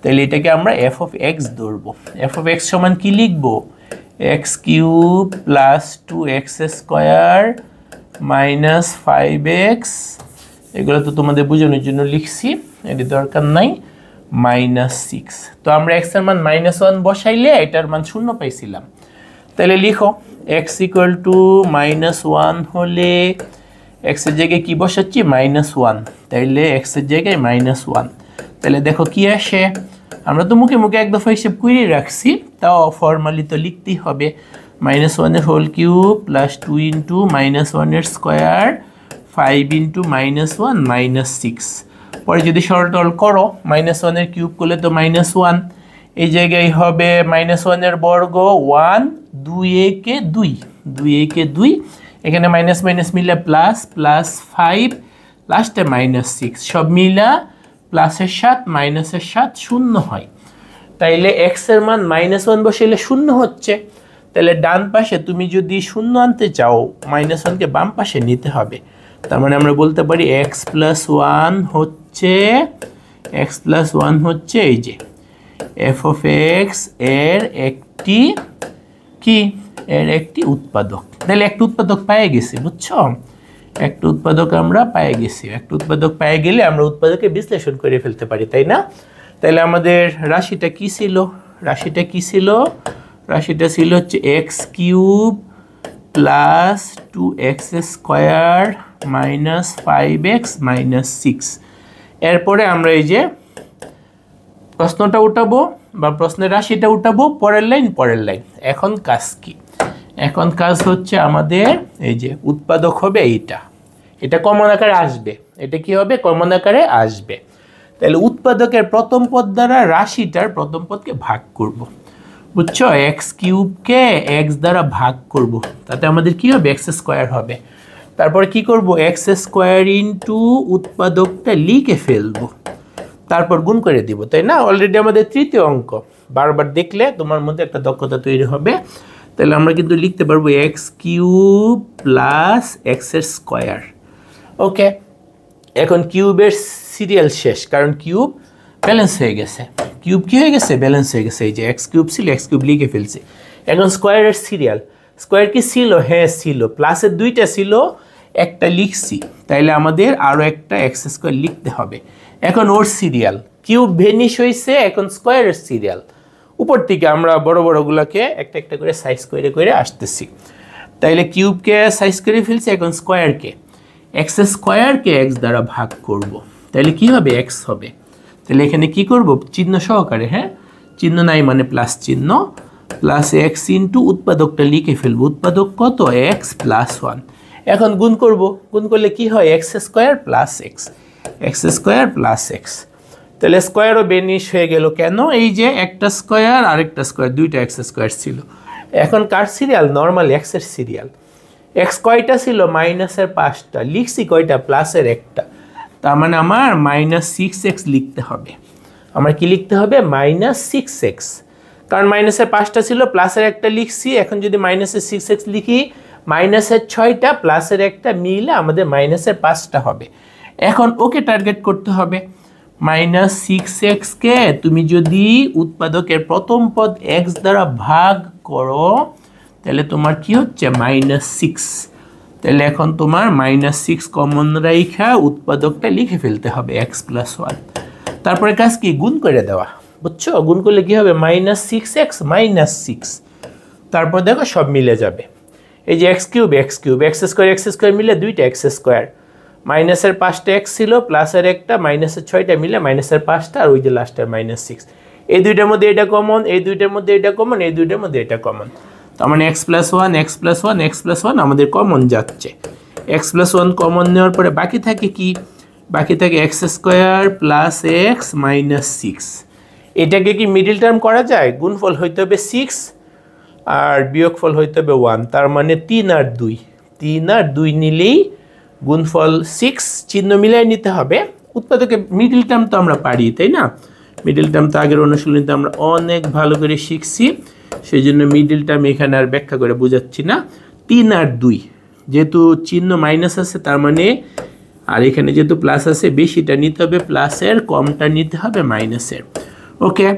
তাহলে এটাকে আমরা f of x ধরবো। f of x সমান কি লিখবো, x³ + 2x² - 5x, এগুলো তো তোমাদের বোঝানোর জন্য লিখছি, এটি দরকার নাই, -6। তো আমরা x এর মান -1 বসাইলে এটার মান 0 পাইছিলাম। তাহলে লিখো x = -1 হলে x এর জায়গায় কি বসাচ্ছি, -1, তাইলে x এর জায়গায় -1। তাহলে দেখো কি আসে, আমরা তো মুখে মুখে এক দফা হিসেব করে রাখছি, তাও ফর্মালি তো লিখতেই হবে, -1 এর হোল কিউব + 2 × -1 এর স্কোয়ার 5 × -1 -6। পরে যদি সরল করো, -1 এর কিউব করলে তো -1, এই জায়গায় হবে -1 এর বর্গ 1, 2 একে 2, 2 একে 2, এখানে মাইনাস মাইনাস মিলে প্লাস, +5, লাস্টে -6, সব মিলা প্লাসের 7 মাইনাসের 7 0 হয়। তাইলে x এর মান -1 বসাইলে 0 হচ্ছে। তাহলে ডান পাশে তুমি যদি 0 আনতে চাও, -1 কে বাম পাশে নিতে হবে। তার মানে আমরা বলতে পারি x + 1 হচ্ছে এই যে f of x এর একটি কি, এর একটি উৎপাদক। তাহলে একটা উৎপাদক পেয়ে গেছি, বুঝছো, একটা উৎপাদক আমরা পেয়ে গেছি। একটা উৎপাদক পেয়ে গেলে আমরা উৎপাদকে বিশ্লেষণ করে ফেলতে পারি, তাই না? তাহলে আমাদের রাশিটা কি ছিল, রাশিটা ছিল হচ্ছে x³ + 2x² - 5x - 6। এরপরে আমরা এই যে প্রশ্নটা উঠাবো বা প্রশ্নের রাশিটা উঠাবো, পরের লাইন। এখন কাজ কি, এখন কাজ হচ্ছে আমাদের এই যে উৎপাদক হবে এটা কমন আকারে আসবে, এটা কি হবে, কমন আকারে আসবে। তাহলে উৎপাদকের প্রথম পদ দ্বারা রাশিটার প্রথম পদকে ভাগ করব, বুঝছো, x³ কে x দ্বারা ভাগ করব, তাতে আমাদের কি হবে, x² হবে। তারপরে কি করব, x² * উৎপাদকটা লিখে ফেলবো, তারপর গুণ করে দিব, তাই না? অলরেডি আমাদের তৃতীয় অঙ্ক, বারবার দেখলে তোমার মধ্যে একটা দক্ষতা তৈরি হবে। তাহলে আমরা কিন্তু লিখতে পারবো x³ + x²। ওকে, এখন কিউবের সিরিয়াল শেষ, কারণ কিউব ব্যালেন্স হয়ে গেছে। কিউব কি হয়ে গেছে, ব্যালেন্স হয়ে গেছে। এই যে x³ ছিল, x³ লিখে ফেলছি। এখন স্কোয়ারের সিরিয়াল, স্কোয়ার কি ছিল, হ্যাঁ ছিল, প্লাসের 2টা ছিল, একটা লিখছি, তাইলে আমাদের আরও একটা x² লিখতে হবে। এখন ওর সিরিয়াল, কিউব ভেনিশ হয়েছে, এখন স্কোয়ারের সিরিয়াল, উপর থেকে আমরা বড় বড়গুলোকে একটা একটা করে সাইজ করে করে আসতেছি। তাইলে কিউবকে সাইজ করে ফেলছি, এখন স্কোয়ারকে এক্স স্কোয়ারকে এক্স দ্বারা ভাগ করব। তাইলে কি হবে? এক্স হবে। তাহলে এখানে কি করব? চিহ্ন সহকারে, হ্যাঁ চিহ্ন নাই মানে প্লাস চিহ্ন, প্লাস এক্স ইন্টু উৎপাদকটা লিখে ফেলবো। উৎপাদক কত? X plus 1। এখন গুণ করব, গুণ করলে কি হয়? X square plus x, x square plus x. তাহলে স্কোয়ারও বেনিশ হয়ে গেল। কেন? এই যে একটা স্কোয়ার আরেকটা স্কোয়ার, দুইটা এক্স স্কোয়ার ছিল। এখন কার সিরিয়াল? নর্মাল এক্সের সিরিয়াল। এক্স কয়টা ছিল? মাইনাসের 5টা, লিখছি কয়টা? প্লাসের একটা। তার মানে আমার -6x লিখতে হবে। আমার কি লিখতে হবে? -6x, কারণ মাইনাসের 5টা ছিল, প্লাসের একটা লিখছি। এখন যদি -6x লিখি, মাইনাসের 6টা প্লাসের একটা মিলে আমাদের -5টা হবে। এখন ওকে টার্গেট করতে হবে। -6x কে তুমি যদি উৎপাদকের প্রথম পদ x দ্বারা ভাগ করো, তাহলে তোমার কি হচ্ছে? -6। তাহলে এখন তোমার -6 কমন রাইখা উৎপাদকটা লিখে ফেলতে হবে x + 1। তারপরে কাজ কি? গুণ করে দেওয়া, বুঝছো? গুণ করলে কি হবে? -6x -6। তারপর দেখো সব মিলে যাবে। এই যে x cube x cube, x square মিলে দুইটা x স্কোয়ার, মাইনাসের 5টা x ছিল, প্লাসের একটা, মাইনাসের 6টা মিলে -5টা, আর ওই যে লাস্টের -6। এই দুইটার মধ্যে এটা কমন, এই দুইটার মধ্যে এটা কমন, এই দুইটার মধ্যে এটা কমন। তার মানে x + 1 x + 1 x + 1 আমাদের কমন যাচ্ছে। x + 1 কমন নেওয়ার পরে বাকি থাকে কি? বাকি থাকে x স্কোয়ার প্লাস x -6। এটাকে কি মিডল টার্ম করা যায়? গুণফল হইতে হবে 6 আর বিয়োগফল হইতে হবে 1। তার মানে 3 আর 2, 3 আর 2 নিলেই গুণফল 6। চিহ্ন মিলাই নিতে হবে। উৎপাদকে মিডল টার্ম তো আমরা পারি, তাই না? মিডল টার্ম তো আগের অনুশীলনীতে আমরা অনেক ভালো করে শিখছি, সেই জন্য মিডল টার্ম এখানে আর ব্যাখ্যা করে বোঝাচ্ছি না। 3 আর 2, যেহেতু চিহ্ন মাইনাস আছে তার মানে, আর এখানে যেহেতু প্লাস আছে, বেশিটা নিতে হবে প্লাসের, কমটা নিতে হবে মাইনাসের। ওকে,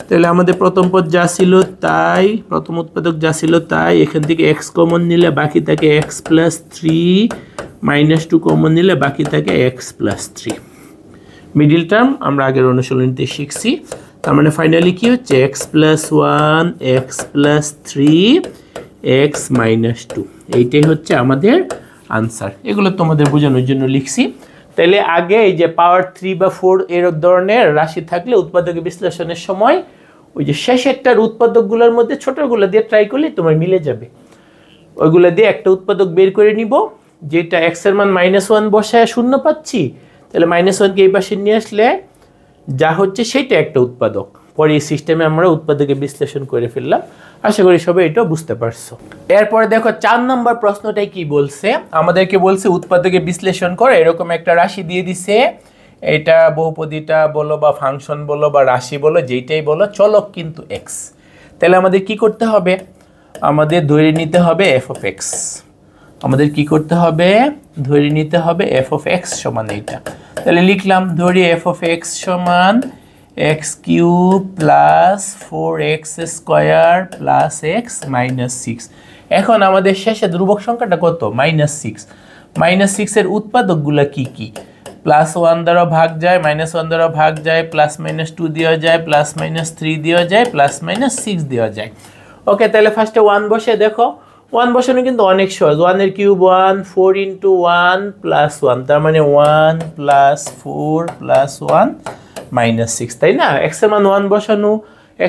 তাহলে আমাদের প্রথম পদ যা ছিল তাই, প্রথম উৎপাদক যা ছিল তাই, এখান থেকে x কমন নিলে বাকি থাকে x + 3, -2 কমন নিলে বাকি থাকে x + 3। মিডল টার্ম আমরা আগের অনুশীলনীতে শিখছি। তার মানে ফাইনালি কি হচ্ছে? x + 1 x + 3 x -2, এইটাই হচ্ছে আমাদের আনসার। এগুলো তোমাদের বোঝানোর জন্য লিখছি। তাহলে আগে এই যে পাওয়ার 3 বা 4 এর ধরনের রাশি থাকলে উৎপাদকের বিশ্লেষণের সময় ওই যে শেষেরটার উৎপাদকগুলোর মধ্যে ছোটগুলো দিয়ে ট্রাই করলে তোমার মিলে যাবে। ওইগুলো দিয়ে একটা উৎপাদক বের করে নিব, যেটা x এর মান -1 বসায় 0 পাচ্ছি, তাহলে -1কে এই পাশে নিয়ে আসলে যা হচ্ছে সেটা একটা উৎপাদক। পরে এই সিস্টেমে আমরা উৎপাদকের বিশ্লেষণ করে ফেললাম। আশা করি সবাই এটাও বুঝতে পারছো। এরপরে দেখো 4 নম্বর প্রশ্নটাই কি বলছে? আমাদেরকে বলছে উৎপাদকের বিশ্লেষণ করে এরকম একটা রাশি দিয়ে দিছে, এটা বহুপদীটা বলো বা ফাংশন বলো বা রাশি বলো, যেইটাই বলো, চলক কিন্তু x। তাহলে আমাদের কি করতে হবে? আমাদের ধরে নিতে হবে f(x). আমাদের কি করতে হবে? ধরে নিতে হবে f(x) সমান এইটা। তাহলে লিখলাম, ধরি f(x) সমান x³ plus 4x square plus x -6। এখন আমাদের শেষে ধ্রুবক সংখ্যাটা কত? -6। -6 এর উৎপাদকগুলো কি কি? +1 দ্বারা ভাগ যায়, -1 দ্বারা ভাগ যায়, +-2 দেওয়া যায়, +-3 দেওয়া যায়, +-6 দেওয়া যায়। ওকে, তাহলে ফার্স্টে 1 বসে দেখো। 1 বসানো কিন্তু অনেক সহজ। 1 এর কিউব 1, 4 × 1 + 1, তার মানে 1 + 4 + 1 -6, তাই না? x এর মান 1 বসানো,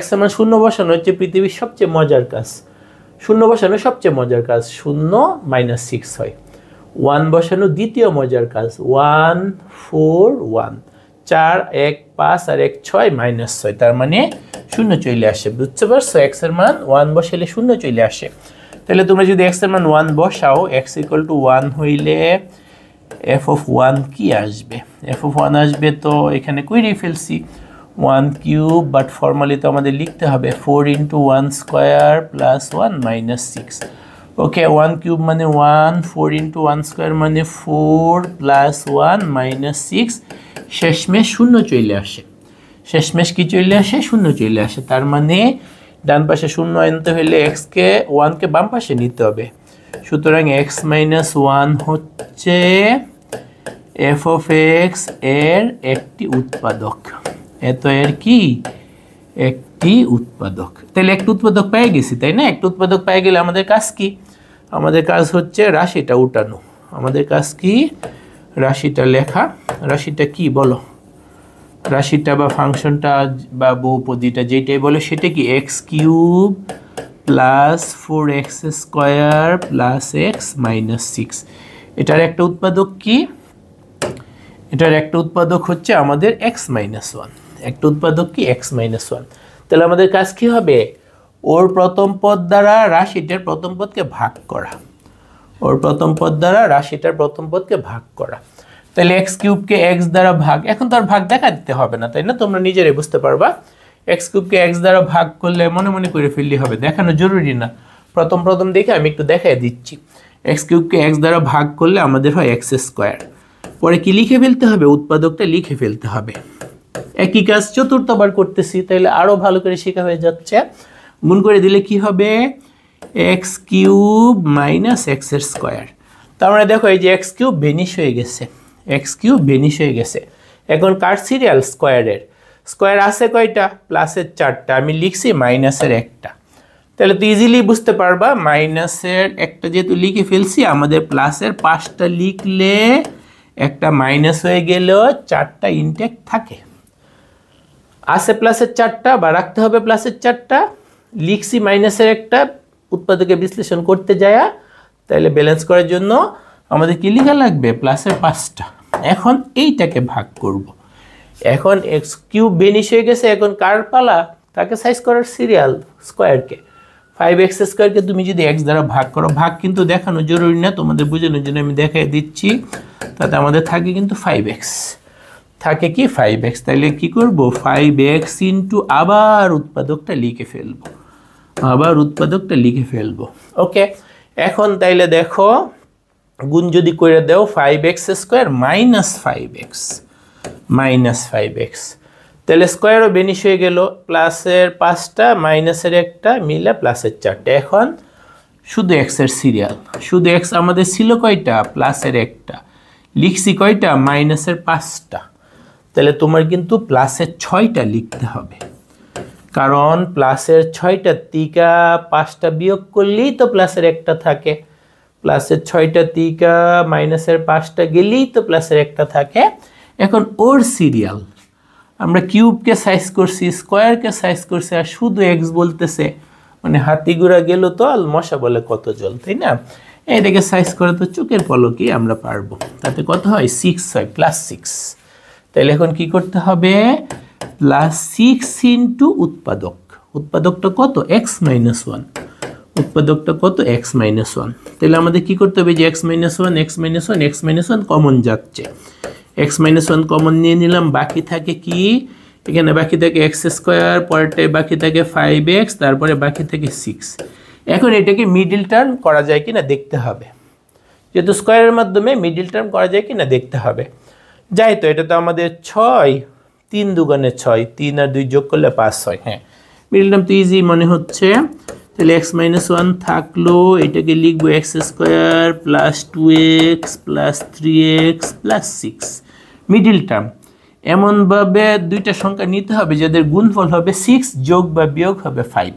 x এর মান 0 বসানো হচ্ছে পৃথিবীর সবচেয়ে মজার কাজ। 0 বসানো সবচেয়ে মজার কাজ, 0 -6 হয়। 1 বসানো দ্বিতীয় মজার কাজ, 1 4 1, 4 1 5 আর 1 6 -6, তার মানে 0 চলে আসে। বুঝতে পারছো? x এর মান 1 বসালে 0 চলে আসে। তাহলে তোমরা যদি x এর মান 1 বসাও, x = 1 হইলে f(1) কি আসবে? f(1) আসবে তো এখানে কইরে ফেলছি 1³ বাট ফর্মালি তো আমাদের লিখতে হবে 4 × 1² + 1 -6। ওকে, 1³ মানে 1, 4 × 1² মানে 4 + 1 -6। শেষমেশ 0 চলে আসে। শেষমেশ কি চলে আসে? 0 চলে আসে। তার মানে ডান পাশে 0 আনতে হলে x-কে 1কে বাম পাশে নিতে হবে। সুতরাং x - 1 হচ্ছে f(x) এর একটি উৎপাদক। এত এর কি? একটি উৎপাদক। তাহলে একটা উৎপাদক পেয়ে গেছি, তাই না? একটা উৎপাদক পেয়ে গেলে আমাদের কাজ কি? আমাদের কাজ হচ্ছে রাশিটা উঠানো। আমাদের কাজ কি? রাশিটা লেখা। রাশিটা কি বলো? রাশিটা বা ফাংশনটা বা বহুপদীটা যেটাই বলে সেটা কি? X cube plus 4x square plus x minus 6। এটার একটা উৎপাদক কি? এটার একটা উৎপাদক হচ্ছে আমাদের এক্স মাইনাস 1। একটা উৎপাদক কি? X minus 1। তাহলে আমাদের কাজ কি হবে? ওর প্রথম পদ দ্বারা রাশিটার প্রথম পদকে ভাগ করা। ওর প্রথম পদ দ্বারা রাশিটার প্রথম পদকে ভাগ করা। তাহলে এক্স কিউবকে এক্স দ্বারা ভাগ, এখন তো আর ভাগ দেখা দিতে হবে না, তাই না? তোমরা নিজেরাই বুঝতে পারবা। এক্স কিউবকে এক্স দ্বারা ভাগ করলে মনে মনে করে ফেললে হবে, দেখানো জরুরি না। প্রথম দেখে আমি একটু দেখাই দিচ্ছি। এক্স কিউবকে এক্স দ্বারা ভাগ করলে আমাদের হয় এক্স স্কোয়ার। পরে কি লিখে ফেলতে হবে? উৎপাদকটা লিখে ফেলতে হবে। একই কাজ চতুর্থবার করতেছি, তাইলে আরো ভালো করে শেখা হয়ে যাচ্ছে। গুণ করে দিলে কি হবে? এক্স কিউব মাইনাস এক্স এর স্কোয়ার। তার মানে দেখো এই যে এক্স কিউব ভেনিশ হয়ে গেছে, এক্স কিউব ভেনিশ হয়ে গেছে। এখন কার সিরিয়াল? স্কোয়ারের। স্কোয়ার আছে কয়টা? প্লাসের 4টা, আমি লিখছি মাইনাসের 1টা। তাহলে তো ইজিলি বুঝতে পারবা মাইনাসের 1টা যেহেতু লিখে ফেলছি, আমাদের প্লাসের 5টা লিখলে একটা মাইনাস হয়ে গেলেও 4টা ইনটেক্ট থাকে। আছে প্লাসের 4টা বা রাখতে হবে প্লাসের 4টা, লিখছি মাইনাসের 1টা, উৎপাদকে বিশ্লেষণ করতে যায়, তাহলে ব্যালেন্স করার জন্য আমাদের কি লেখা লাগবে? প্লাসের 5টা। এখন এইটাকে ভাগ করব। এখন এক্স কিউব বেনিশ হয়ে গেছে, এখন কার পালা? তাকে সাইজ করার সিরিয়াল, স্কোয়ারকে। 5x স্কোয়ারকে তুমি যদি x দ্বারা ভাগ করো, ভাগ কিন্তু দেখানো জরুরি না, তোমাদের বোঝানোর জন্য আমি দেখাই দিচ্ছি। তাতে আমাদের থাকে কিন্তু 5x, থাকে কি? 5x। তাইলে কি করব? 5x ইন্টু আবার উৎপাদকটা লিখে ফেলবো, আবার উৎপাদকটা লিখে ফেলবো। ওকে, এখন তাইলে দেখো গুণ যদি করে দাও 5x square minus 5x, minus 5x, তাহলে স্কোয়ারও বেনিশ হয়ে গেল। প্লাসের 5টা মাইনাসের 1টা মিলে প্লাসের 4টা। এখন শুধু x এর সিরিয়াল, শুধু x আমাদের ছিল কয়টা? প্লাসের 1টা, লিখছি কয়টা? মাইনাসের 5টা। তাহলে তোমার কিন্তু প্লাসের 6টা লিখতে হবে, কারণ প্লাসের 6টা থেকে 5টা বিয়োগ করলেই তো প্লাসের 1টা থাকে। প্লাসের 6টা থেকে মাইনাসের 5টা গেলেই তো প্লাসের 1টা থাকে। এখন ওর সিরিয়াল, আমরা কিউবকে সাইজ করছি, স্কোয়ারকে সাইজ করছি, আর শুধু এক্স বলতেছে, মানে হাতি গুড়া গেল তো আর মশা বলে কত জল, তাই না? এটাকে সাইজ করে তো চোখের পলকেই আমরা পারবো। তাতে কত হয়? 6 হয়, প্লাস 6। তাহলে এখন কি করতে হবে? প্লাস 6 ইন্টু উৎপাদক। উৎপাদকটা কত? X minus 1। উৎপাদকটা কত? X minus 1। তাহলে আমাদের কি করতে হবে? যে x minus 1, x minus 1, x minus 1 common যাচ্ছে, এক্স মাইনাস 1 কমন নিয়ে নিলাম। বাকি থাকে কি? এখানে বাকি থাকে এক্স স্কোয়ার, পরেরটায় বাকি থাকে 5x, তারপরে বাকি থাকে 6। এখন এটাকে মিডিল টার্ম করা যায় কিনা দেখতে হবে, যেহেতু স্কোয়ারের মাধ্যমে মিডিল টার্ম করা যায় কিনা দেখতে হবে। যাই তো, এটা তো আমাদের 6, 3 দুগুণে 6, 3 আর 2 যোগ করলে 5 হয়। হ্যাঁ, মিডিল টার্ম তো ইজি মনে হচ্ছে। তাহলে এক্স মাইনাস 1 থাকলো, এটাকে লিখবো x square plus 2x plus 3x plus 6, middle term. এমনভাবে দুইটা সংখ্যা নিতে হবে যাদের গুণফল হবে 6 যোগ বা বিয়োগ হবে 5।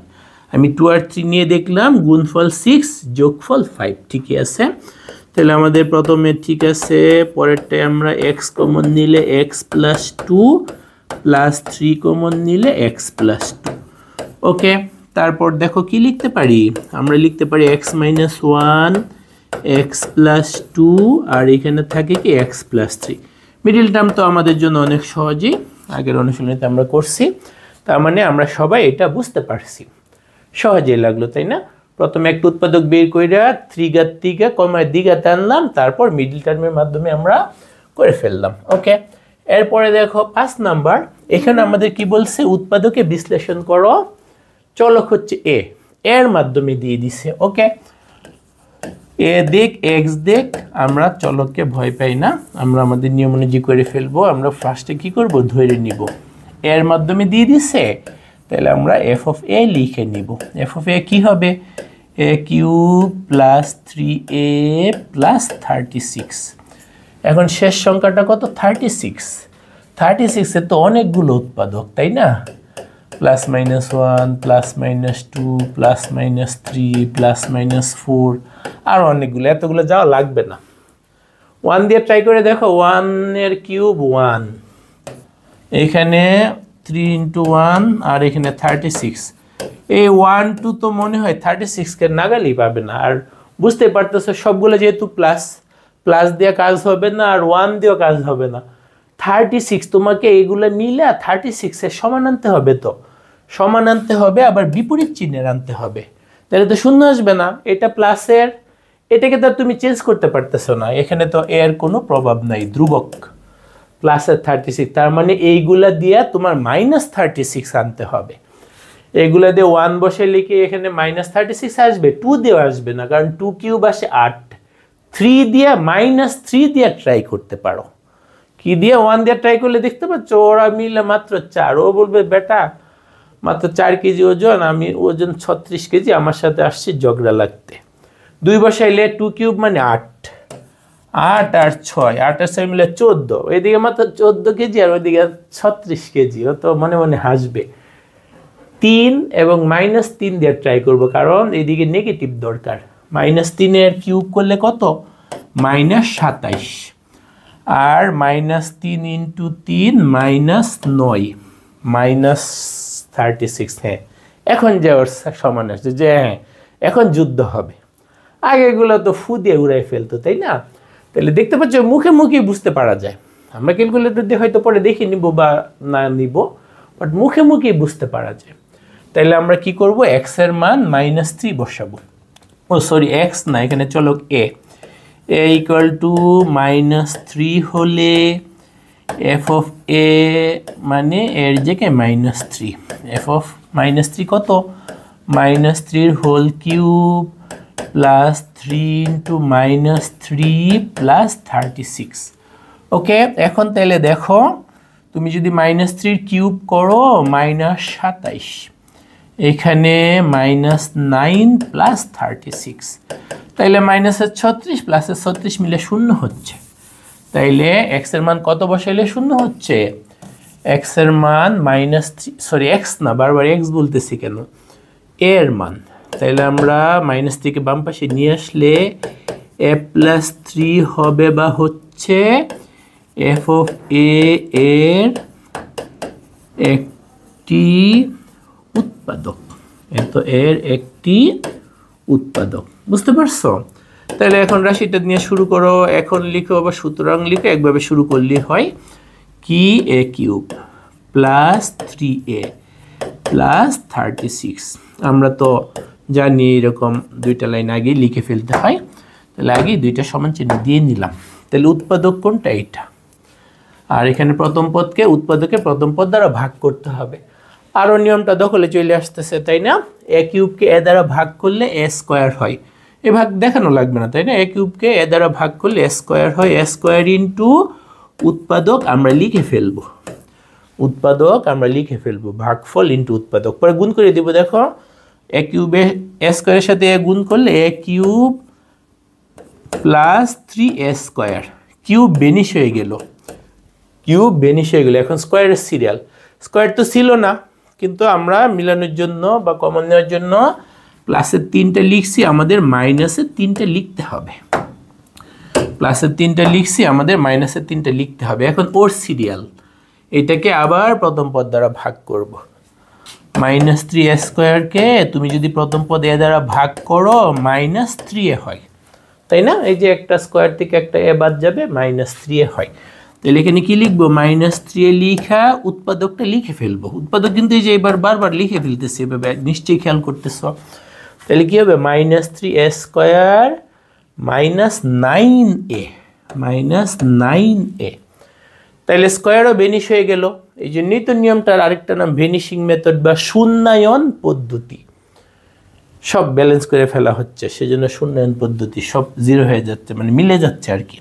আমি 2 আর 3 নিয়ে দেখলাম, গুণফল 6 যোগফল 5, ঠিকই আছে। তাহলে আমাদের প্রথমে ঠিক আছে, পরেরটায় আমরা x কমন নিলে x প্লাস 2 প্লাস 3 কমন নিলে x প্লাস 2। ওকে, তারপর দেখো কি লিখতে পারি? আমরা লিখতে পারি x মাইনাস 1, x প্লাস 2, আর এখানে থাকে কি x প্লাস 3। মিডিল টার্ম তো আমাদের জন্য অনেক সহজই, আগের অনুশীলনীতে আমরা করছি। তার মানে আমরা সবাই এটা বুঝতে পারছি, সহজেই লাগলো, তাই না? প্রথমে একটা উৎপাদক বের কইরা 3 ঘাত 3 কমায় দ্বিঘাত আনলাম, তারপর মিডিল টার্মের মাধ্যমে আমরা করে ফেললাম। ওকে, এরপরে দেখো 5 নাম্বার, এখানে আমাদের কি বলছে? উৎপাদকে বিশ্লেষণ করো। চলক হচ্ছে এ, এর মাধ্যমে দিয়ে দিছে। ওকে, এ দেখ এক্স দেখ, আমরা চলককে ভয় পাই না, আমরা আমাদের নিয়ম অনুযায়ী করে ফেলবো। আমরা ফার্স্টে কি করব? ধরে নিব, এর মাধ্যমে দিয়ে দিছে, তাহলে আমরা এফ অফ এ লিখে নিব। এফ অফ এ কি হবে? এ কিউব প্লাস 3a প্লাস 36। এখন শেষ সংখ্যাটা কত? 36। 36 এর তো অনেকগুলো উৎপাদক, তাই না? Plus minus 1 plus minus 2 plus minus 3 plus minus 4 আর অনেকগুলো, এতগুলো যাওয়া লাগবে না। 1 দিয়ে ট্রাই করে দেখো, 1 এর কিউব 1, এখানে 3 × 1 আর এখানে 36। এই 1 2 তো মনে হয় 36-কে নাগালই পাবে না। আর বুঝতে পারতেছো সবগুলো যেহেতু প্লাস, প্লাস দিয়ে কাজ হবে না আর 1 দিয়েও কাজ হবে না। 36 তোমাকে এইগুলো মিলে 36-এর সমান আনতে হবে, তো সমান আনতে হবে আবার বিপরীত চিহ্নের আনতে হবে, তাহলে তো শূন্য আসবে না। এটা প্লাসের, এটাকে তো তুমি চেঞ্জ করতে পারতেছো না, এখানে তো এর কোনো প্রভাব নাই, ধ্রুবক প্লাসের 36। তার মানে এইগুলা দিয়ে তোমার -36 আনতে হবে। এগুলা দিয়ে 1 বসে লিখে এখানে -36 আসবে, 2 দিয়েও আসবে না, কারণ 2 কিউব আসে 8। 3 দিয়ে -3 দিয়ে ট্রাই করতে পারো। কি দিয়ে? 1 দিয়ে ট্রাই করলে দেখতে পাচ্ছ ওরা মিলে মাত্র 4। ও বলবে বেটা মাত্র 4 কেজি ওজন, আমি ওজন 36 কেজি, আমার সাথে আসছে ঝগড়া লাগতে। 2 বসাইলে 2 কিউব মানে 8, 8 আর 6, 8 আর 6 মিলে 14। এদিকে মাত্র 14 কেজি আর ওইদিকে 36 কেজি। ও তো মনে মনে হাসবে। 3 এবং -3 দিয়ে ট্রাই করব, কারণ এদিকে নেগেটিভ দরকার। -3 এর কিউব করলে কত? -27। আর -3 × 3 -9 -36। হ্যাঁ, এখন যে ওর সমান আসছে, যে হ্যাঁ এখন যুদ্ধ হবে। আগেগুলো তো ফু দিয়ে উড়াই ফেলতো, তাই না? তাহলে দেখতে পাচ্ছ মুখে মুখেই বুঝতে পারা যায়। আমরা ক্যালকুলেটর দিয়ে হয়তো পরে দেখে নিব বা না নিব, বাট মুখে মুখেই বুঝতে পারা যায়। তাহলে আমরা কি করব? x এর মান -3 বসাবো। ও সরি, x না, এখানে চলো a = -3 হলে f of a মানে এর জায়গায় -3। f of -3 কত? -3 হোল কিউব প্লাস 3 × -3 প্লাস 36। ওকে, এখন তাহলে দেখো তুমি যদি -3 কিউব করো -27, এখানে -9 প্লাস 36, তাইলে -36 প্লাস 36 মিলে 0 হচ্ছে। তাইলে x এর মান কত বসাইলে 0 হচ্ছে? x এর মান x না, বারবার x বলতেছি কেন, a এর মান। তাইলে আমরা -3 কে বাম পাশে নিয়ে আসলে a + 3 হবে বা হচ্ছে f of a এর একটি উৎপাদক। তো এর একটি উৎপাদক, বুঝতে পারছো? তাহলে এখন রাশিটা নিয়ে শুরু করো। এখন লিখো বা সুতরাং লিখো, একভাবে শুরু করলে হয় কি a³ প্লাস 3a প্লাস 36। আমরা তো জানি এরকম দুইটা লাইন আগে লিখে ফেলতে হয়, তাহলে আগে দুইটা সমান চিহ্ন দিয়ে নিলাম। তাহলে উৎপাদক কোনটা? এইটা। আর এখানে প্রথম পদকে উৎপাদকে প্রথম পদ দ্বারা ভাগ করতে হবে। আরও নিয়মটা দখলে চলে আসতেছে, তাই না? a³ কে a দ্বারা ভাগ করলে a² হয়। এ ভাগ দেখানো লাগবে না, তাই না? a³ কে a দ্বারা ভাগ করলে a² হয়। a² ইন্টু উৎপাদক আমরা লিখে ফেলবো, উৎপাদক আমরা লিখে ফেলবো, ভাগফল ইন্টু উৎপাদক। পরে গুণ করে দিব। দেখো a³ a² এর সাথে a গুণ করলে a³ plus 3a²। Cube banish হয়ে গেল, কিউব বেনিশ হয়ে গেল। এখন স্কোয়ারের সিরিয়াল, স্কোয়ার তো ছিল না, কিন্তু আমরা মিলানোর জন্য বা কমন নেওয়ার জন্য প্লাসের 3টা লিখছি, আমাদের মাইনাসের 3টা লিখতে হবে। প্লাসের 3টা লিখছি, আমাদের মাইনাসের 3টা লিখতে হবে। এখন ওর সিরিয়াল, এটাকে আবার প্রথম পদ দ্বারা ভাগ করব। -3a² কে তুমি যদি প্রথম পদ a দ্বারা ভাগ করো -3a হয়, তাই না? এই যে একটা স্কোয়ার থেকে একটা a বাদ যাবে, -3a হয়। তাহলে এখানে কি লিখবো? -3a লিখা উৎপাদকটা লিখে ফেলবো। উৎপাদক কিন্তু এই যে এবার বারবার লিখে ফেলতেছি, এভাবে নিশ্চয়ই খেয়াল করতেছ। তাহলে কি হবে? -3a² -9a, তাহলে স্কোয়ারও ভেনিশ হয়ে গেল। এই জন্যই তো নিয়মটার আরেকটা নাম ভেনিশিং মেথড বা শূন্যায়ন পদ্ধতি। সব ব্যালেন্স করে ফেলা হচ্ছে, সেজন্য শূন্যায়ন পদ্ধতি, সব 0 হয়ে যাচ্ছে, মানে মিলে যাচ্ছে আর কি।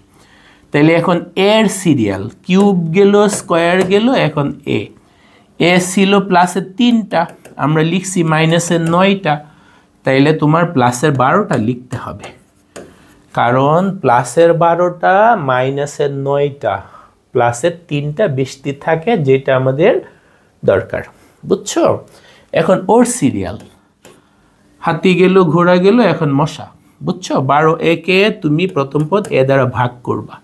তাহলে এখন এর সিরিয়াল, কিউব গেল, স্কোয়ার গেল, এখন এ ছিল প্লাসের 3টা, আমরা লিখছি মাইনাসের 9টা। তাইলে তোমার প্লাসের 12টা লিখতে হবে, কারণ প্লাসের 12টা মাইনাসের 9টা প্লাসের 3টা বৃষ্টি থাকে, যেটা আমাদের দরকার। বুঝছো? এখন ওর সিরিয়াল, হাতি গেল ঘোড়া গেল, এখন মশা। বুঝছো? 12 একে তুমি প্রথম পদ এ দ্বারা ভাগ করবা।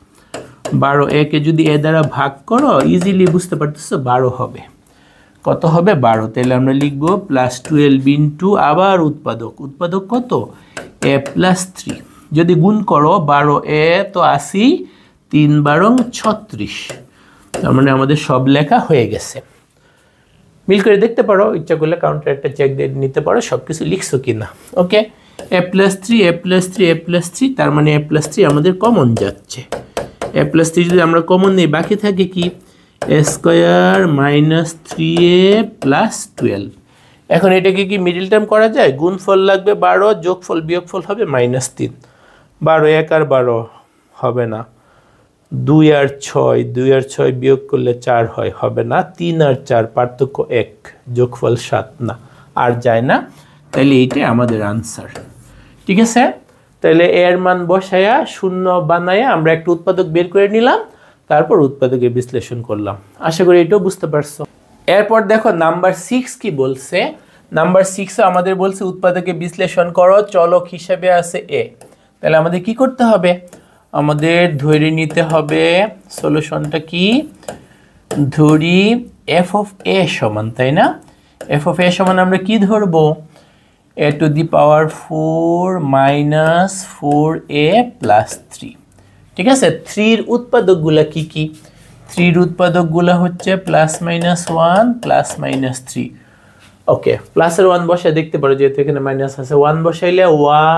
12 একে যদি এ দ্বারা ভাগ করো, ইজিলি বুঝতে পারতেছো 12 হবে। কত হবে? 12। তাহলে আমরা লিখবো +12 ইন্টু আবার উৎপাদক, উৎপাদক কত? a + 3। যদি গুণ করো 12 এ তো 80, 3 বারং 36। তার মানে আমাদের সব লেখা হয়ে গেছে। মিল করে দেখতে পারো, ইচ্ছা করলে কাউন্টার একটা চেক দিয়ে নিতে পারো সব কিছু লিখছো কিনা। ওকে, a + 3 a + 3 a + 3, তার মানে a + 3 আমাদের কমন যাচ্ছে। a + 3 যদি আমরা কমন নিই, বাকি থাকে কি? a² - 3a + 12। এখন এটাকে কি মিডল টার্ম করা যায়? গুণফল লাগবে 12, যোগফল বিয়োগফল হবে -3। 12 1 আর 12 হবে না, 2 আর 6, 2 আর 6 বিয়োগ করলে 4 হয়, হবে না। 3 আর 4 পার্থক্য 1, যোগফল 7, না আর যায় না। তাহলে এইটাই আমাদের আনসার। ঠিক আছে, তাহলে এর মান বসায়া শূন্য বানায়া আমরা একটা উৎপাদক বের করে নিলাম, তারপর উৎপাদকের বিশ্লেষণ করলাম। আশা করি এটাও বুঝতে পারছো। এরপর দেখো নাম্বার 6 কি বলছে। নাম্বার 6 আমাদের বলছে উৎপাদকে বিশ্লেষণ করো, চলক হিসেবে আছে এ। তাহলে আমাদের কি করতে হবে? আমাদের ধরে নিতে হবে সলিউশনটা কি, ধরি f of a সমান, তাই না? f of a সমান আমরা কি ধরবো? a to the power 4 minus 4a plus 3। ঠিক আছে, 3 উৎপাদকগুলা কি কি? 3 উৎপাদকগুলা হচ্ছে +-1 +-3। ওকে, প্লাসের 1 বসায় দেখতে পারো, যেহেতু এখানে মাইনাস আছে, 1 বসাইলে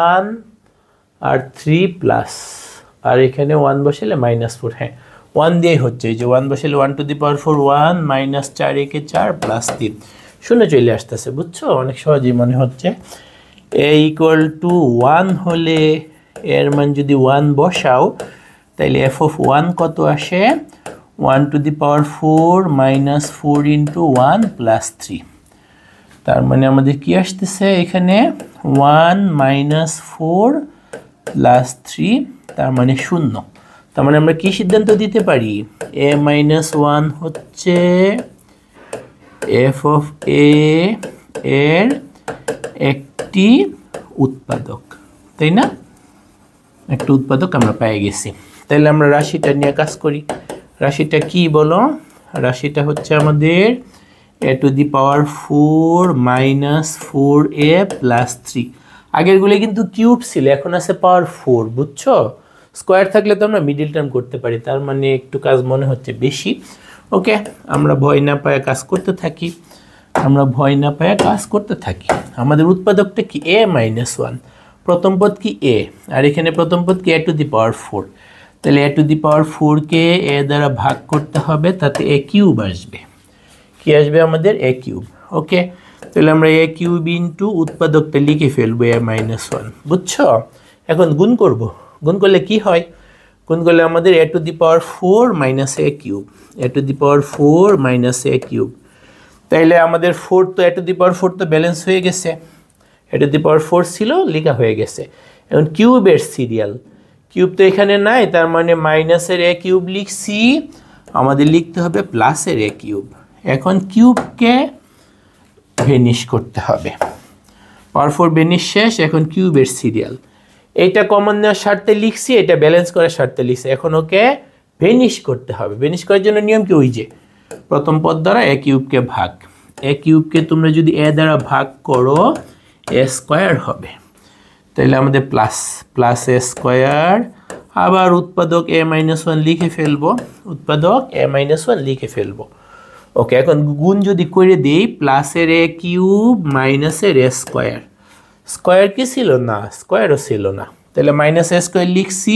1 আর 3 প্লাস, আর এখানে 1 বসাইলে -4। হ্যাঁ, 1 দিয়েই হচ্ছে, এই যে 1 বসাইলে 1 to the power 4 1 -4 একে 4 +3 শূন্য চলে আসতেছে। বুঝছো? অনেক সহজেই মনে হচ্ছে। a = 1 হলে এর মান যদি 1 বসাও, তাহলে f of 1 কত আসে? 1 to the power 4 -4 into 1 + 3। তার মানে আমাদের কি আসতেছে এখানে? 1 - 4 + 3, তার মানে 0। তার মানে আমরা কি সিদ্ধান্ত দিতে পারি? a - 1 হচ্ছে f of a এর একটি উৎপাদক, তাই না? একটা উৎপাদক আমরা পেয়ে গেছি। তাহলে আমরা রাশিটা নিয়ে কাজ করি। রাশিটা কি বলো? রাশিটা হচ্ছে আমাদের a to the power 4 -4a + 3। আগেরগুলো কিন্তু কিউব ছিল, এখন আছে পাওয়ার 4। বুঝছো? স্কোয়ার থাকলে তো আমরা মিডল টার্ম করতে পারি, তার মানে একটু কাজ মনে হচ্ছে বেশি। ওকে, আমরা ভয় না পায়ে কাজ করতে থাকি, আমরা ভয় না পায়ে কাজ করতে থাকি। আমাদের উৎপাদকটা কি? a - 1। প্রথম পদ কি? a, আর এখানে প্রথম পদ কি? a to the power 4। তাহলে a to the power 4 K a দ্বারা ভাগ করতে হবে, তাতে a কিউব আসবে। কি আসবে আমাদের? a cube. ওকে, তাহলে আমরা a কিউব ইন্টু উৎপাদকটা লিখে ফেলবো a - 1। বুঝছো? এখন গুণ করব। গুণ করলে কি হয়? গুণ করলে আমাদের a to the power 4 - a cube, a to the power 4 - a cube. তাইলে আমাদের 4 তো a to the power 4 তো ব্যালেন্স হয়ে গেছে, a to the power 4 ছিল, লেখা হয়ে গেছে। এখন কিউবের সিরিয়াল, কিউব তো এখানে নাই, তার মানে মাইনাসের a কিউব লিখছি, আমাদের লিখতে হবে প্লাসের a কিউব। এখন কিউবকে ভেনিশ করতে হবে, পাওয়ার 4 ভেনিশ শেষ, এখন কিউবের সিরিয়াল। এইটা কমন নেওয়ার স্বার্থে লিখছি, এটা ব্যালেন্স করার স্বার্থে লিখছি। এখন ওকে ভেনিশ করতে হবে। ভেনিশ করার জন্য নিয়ম কি? ওই যে প্রথম পদ দ্বারা a কিউবকে ভাগ, a কিউবকে তোমরা যদি a দ্বারা ভাগ করো a স্কোয়ার হবে। তাহলে আমাদের প্লাস a স্কোয়ার, আবার উৎপাদক a - 1 লিখে ফেলবো, উৎপাদক a - 1 লিখে ফেলবো। ওকে, এখন গুণ যদি করে দিই, প্লাসের a কিউব মাইনাসের a স্কোয়ার। স্কোয়ার কি ছিল? না, স্কোয়ারও ছিল না। তাহলে -a স্কোয়ার লিখছি,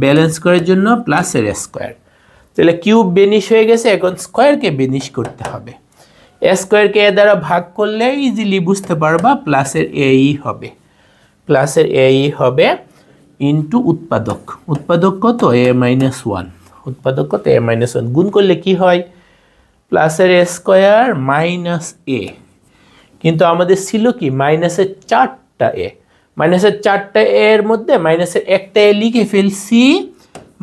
ব্যালেন্স করার জন্য প্লাসের a স্কোয়ার। তাহলে কিউব বেনিশ হয়ে গেছে, এখন স্কোয়ারকে বেনিশ করতে হবে। a স্কোয়ারকে a দ্বারা ভাগ করলে ইজিলি বুঝতে পারবা প্লাসের এই হবে, প্লাসের এই হবে ইন্টু উৎপাদক। উৎপাদক কত? a - 1। উৎপাদক কত? a - 1। গুণ করলে কি হয়? প্লাসের a স্কোয়ার মাইনাস a, কিন্তু আমাদের ছিল কি? মাইনাসের 4টা a, মাইনাসের 4টা এর মধ্যে মাইনাসের একটা a লিখে ফেলছি,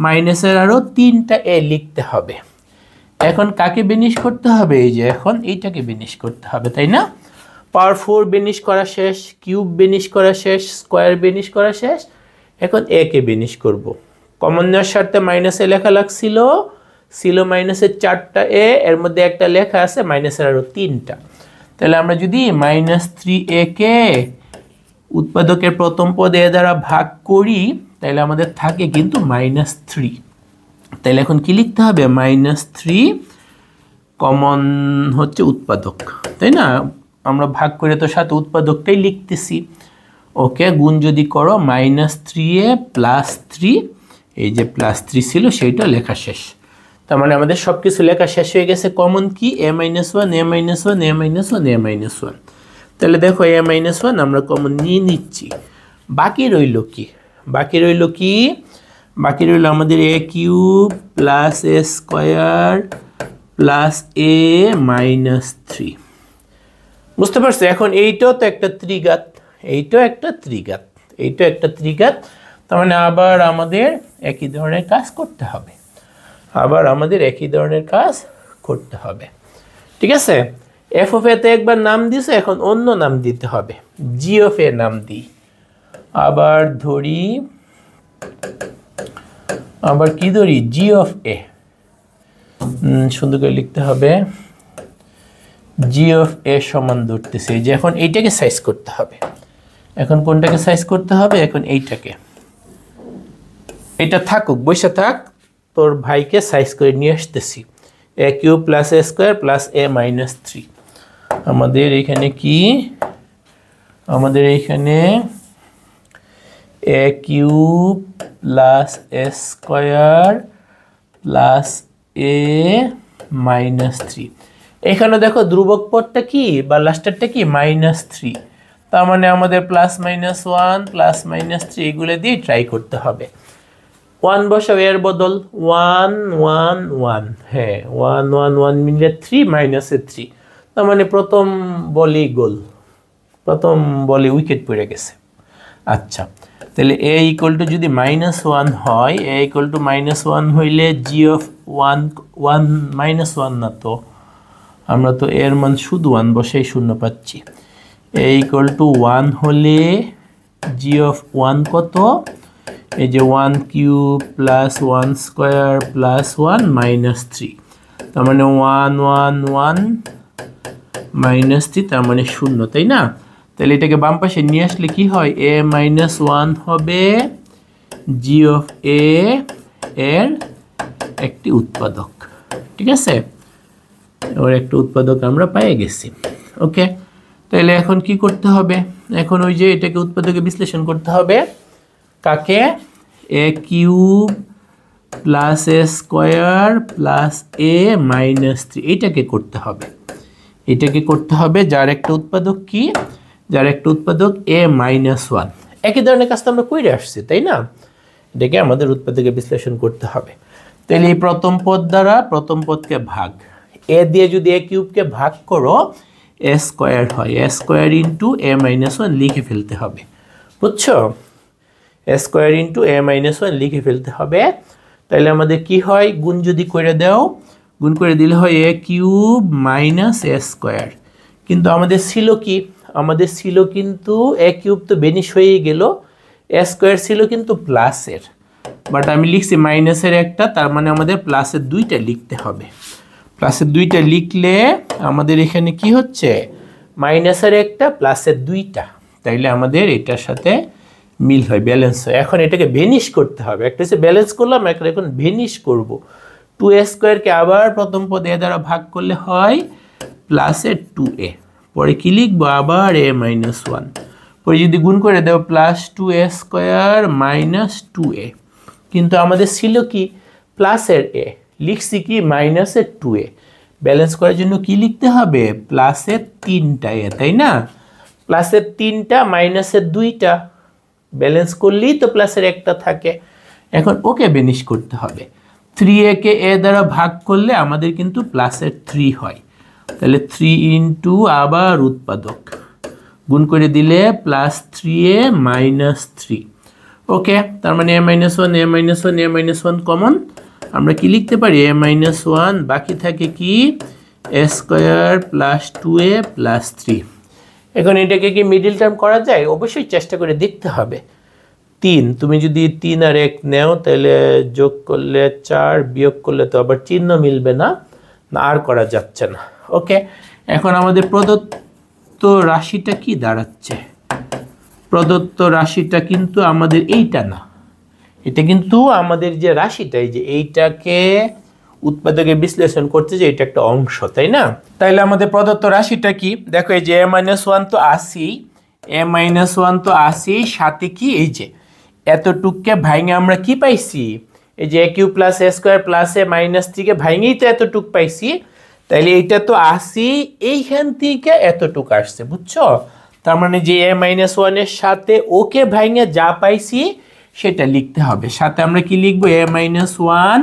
মাইনাসের আরও 3টা a লিখতে হবে। এখন কাকে বিনিশ করতে হবে? এই যে এখন এইটাকে বিনিশ করতে হবে, তাই না? পাওয়ার 4 বিনিশ করা শেষ, কিউব বিনিশ করা শেষ, স্কোয়ার বিনিশ করা শেষ। এখন এ কে বিনিশ করব। কমন নেওয়ার স্বার্থে মাইনাসে লেখা লাগছিল, ছিল মাইনাসের 4টা এ, এর মধ্যে একটা লেখা আছে মাইনাসের আরও 3টা। তাহলে আমরা যদি -3a কে উৎপাদকের প্রথম পদ এ দ্বারা ভাগ করি তাহলে আমাদের থাকে কিন্তু -3। তাহলে এখন কি লিখতে হবে? -3 কমন হচ্ছে উৎপাদক, তাই না? আমরা ভাগ করে তো সাথে উৎপাদকটাই লিখতেছি। ওকে, গুণ যদি করো -3a + 3, এই যে +3 ছিল সেইটা লেখা শেষ। তার মানে আমাদের সব কিছু লেখা শেষ হয়ে গেছে। কমন কি? a - 1 a - 1 a - 1 a - 1। তাহলে দেখো a - 1 আমরা কমন নিয়ে নিচ্ছি। বাকি রইল কি? বাকি রইল কি? বাকি রইল আমাদের a³ + a² + a - 3। বুঝতে পারছো? এখন এইটাও তো একটা ত্রিঘাত, এইটাও একটা ত্রিঘাত, এইটাও একটা ত্রিঘাত। তার মানে আবার আমাদের একই ধরনের কাজ করতে হবে, আবার আমাদের একই ধরনের কাজ করতে হবে। ঠিক আছে? এফ অফ এ তে একবার নাম দিছে, এখন অন্য নাম দিতে হবে। জি অফ এ নাম দিই। আবার ধরি, আবার কি ধরি? জি অফ এ। সুন্দর করে লিখতে হবে। জি অফ এ সমান ধরতেছে যে এখন এইটাকে সাইজ করতে হবে। এখন কোনটাকে সাইজ করতে হবে? এখন এইটাকে। এটা থাকুক, বসে থাক, তোর ভাইকে সাইজ করে নিয়ে আসতেছি। a³ + a² + a - 3। আমাদের এখানে কি? আমাদের এখানে a³ + a² + a - 3। এখানে দেখো ধ্রুবক পদটা কি বা লাস্টেরটা কি? -3। তার মানে আমাদের +-1 +-3 এগুলো দিয়ে ট্রাই করতে হবে। 1 বসাও এর বদল, 1 1 1, হ্যাঁ 1 1 1 মিলে 3 -3। তার মানে প্রথম বলই গোল, প্রথম বলে উইকেট পড়ে গেছে। আচ্ছা, তাহলে a = যদি -1 হয়, a = -1 হইলে জি অফ 1 1 -1 না তো, আমরা তো এর মান শুধু 1 বসাই 0 পাচ্ছি। a = 1 হলে জি অফ 1 কত? এই যে 1³ + 1² + 1 -3। তার মানে 1 1 1 -3, তার মানে 0, তাই না? তাহলে এটাকে বাম পাশে নিয়ে আসলে কি হয়? a - 1 হবে জি অফ এ এর একটি উৎপাদক। ঠিক আছে? ওর একটা উৎপাদক আমরা পেয়ে গেছি। ওকে, তাহলে এখন কি করতে হবে? এখন ওই যে এটাকে উৎপাদকে বিশ্লেষণ করতে হবে। কাকে? a³ + a² + a - 3, এটাকে করতে হবে। এটাকে করতে হবে, যার একটা উৎপাদক কি? যার একটা উৎপাদক a - 1। একই ধরনের কাজটা আমরা করে আসছি, তাই না? এটাকে আমাদের উৎপাদকে বিশ্লেষণ করতে হবে। তাহলে এই প্রথম পদ দ্বারা প্রথম পদকে ভাগ, এ দিয়ে যদি a³ কে ভাগ করো a² হয়, a² × a - 1 লিখে ফেলতে হবে। বুঝছো? a² × a - 1 লিখে ফেলতে হবে। তাহলে আমাদের কি হয়? গুণ যদি করে দাও, গুণ করে দিলে হয় a³ - a²। কিন্তু আমাদের ছিল কি? আমাদের ছিল কিন্তু a³ তো বেনিশ হয়ে গেল, a² ছিল কিন্তু প্লাসের, বাট আমি লিখছি মাইনাসের একটা, তার মানে আমাদের প্লাসের 2টা লিখতে হবে। প্লাসের 2টা লিখলে আমাদের এখানে কি হচ্ছে? মাইনাসের একটা, প্লাসের 2টা। তাইলে আমাদের এটার সাথে মিল হয়, ব্যালেন্স হয়। এখন এটাকে ভেনিশ করতে হবে। একটা হচ্ছে ব্যালেন্স করলাম, একটা এখন ভেনিশ করব। 2a² কে আবার প্রথম পদ এ দ্বারা ভাগ করলে হয় +2a। পরে কি লিখবো? আবার a - 1। পরে যদি গুণ করে দেব +2a² - 2a। কিন্তু আমাদের ছিল কি? প্লাসের a, লিখছি কি? মাইনাসের 2a। ব্যালেন্স করার জন্য কি লিখতে হবে? প্লাসের 3টা a, তাই না? প্লাসের 3টা মাইনাসের 2টা, ব্যালেন্স করলেই তো প্লাসের একটা থাকে। এখন ওকে বেনিশ করতে হবে। 3a কে a দ্বারা ভাগ করলে আমাদের কিন্তু প্লাসের 3 হয়। তাহলে 3 × আবার উৎপাদক, গুণ করে দিলে +3a - 3। ওকে, তার মানে a - 1 a - 1 a - 1 কমন। আমরা কি লিখতে পারি a মাইনাস 1 বাকি থাকে কি a square plus 2a plus 3। এখন এটাকে কি মিডল টার্ম করা যায়? অবশ্যই চেষ্টা করে দেখতে হবে। 3 তুমি যদি 3 আর 1 নাও তাহলে যোগ করলে 4 বিয়োগ করলে তো আবার চিহ্ন মিলবে না, আর করা যাচ্ছে না। ওকে, এখন আমাদের প্রদত্ত রাশিটা কি দাঁড়াচ্ছে? প্রদত্ত রাশিটা কিন্তু আমাদের এইটা না, এটা কিন্তু আমাদের যে রাশিটা এই যে এইটাকে উৎপাদকে বিশ্লেষণ করতে যে এটা একটা অংশ, তাই না? তাইলে আমাদের প্রদত্ত রাশিটা কি দেখো, এই যে a-1 তো 80, a-1 তো 80, সাথে কি এই যে এতটুককে ভাঙে আমরা কি পাইছি, এই যে a cube plus a square plus a minus 3 কে ভাঙেই তো এতটুক পাইছি। তাইলে এইটা তো 80, এইখান থেকে এতটুক আসছে, বুঝছো? তার মানে যে a-1 এর সাথে ওকে ভাঙে যা পাইছি সেটা লিখতে হবে। সাথে আমরা কি লিখবো, a-1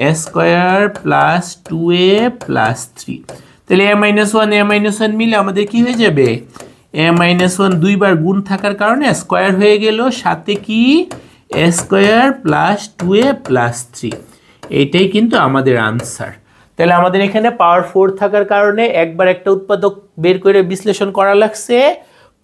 a square plus 2a plus 3। তাহলে a-1 মিলে আমাদের কি হয়ে যাবে, a-1 দুইবার গুণ থাকার কারণে স্কয়ার হয়ে গেল, সাথে কি a square plus 2a plus 3। এইটাই কিন্তু আমাদের আনসার। তাহলে আমাদের এখানে পাওয়ার 4 থাকার কারণে একবার একটা উৎপাদক বের করে বিশ্লেষণ করা লাগছে,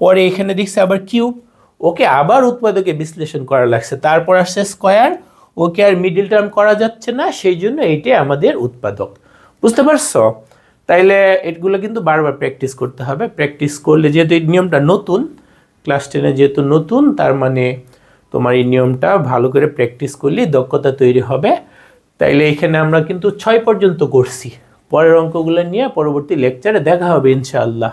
পরে এখানে দেখছে আবার কিউব, ওকে আবার উৎপাদকে বিশ্লেষণ করা লাগছে, তারপর আসছে স্কয়ার, ওকে আর মিডল টার্ম করা যাচ্ছে না, সেই জন্য এইটাই আমাদের উৎপাদক। বুঝতে পারছো? তাইলে এগুলো কিন্তু বারবার প্র্যাকটিস করতে হবে। প্র্যাকটিস করলে, যেহেতু এই নিয়মটা নতুন, ক্লাস 10-এ যেহেতু নতুন, তার মানে তোমার এই নিয়মটা ভালো করে প্র্যাকটিস করলে দক্ষতা তৈরি হবে। তাইলে এখানে আমরা কিন্তু 6 পর্যন্ত করছি। পরের অঙ্কগুলো নিয়ে পরবর্তী লেকচারে দেখা হবে ইনশাআল্লাহ।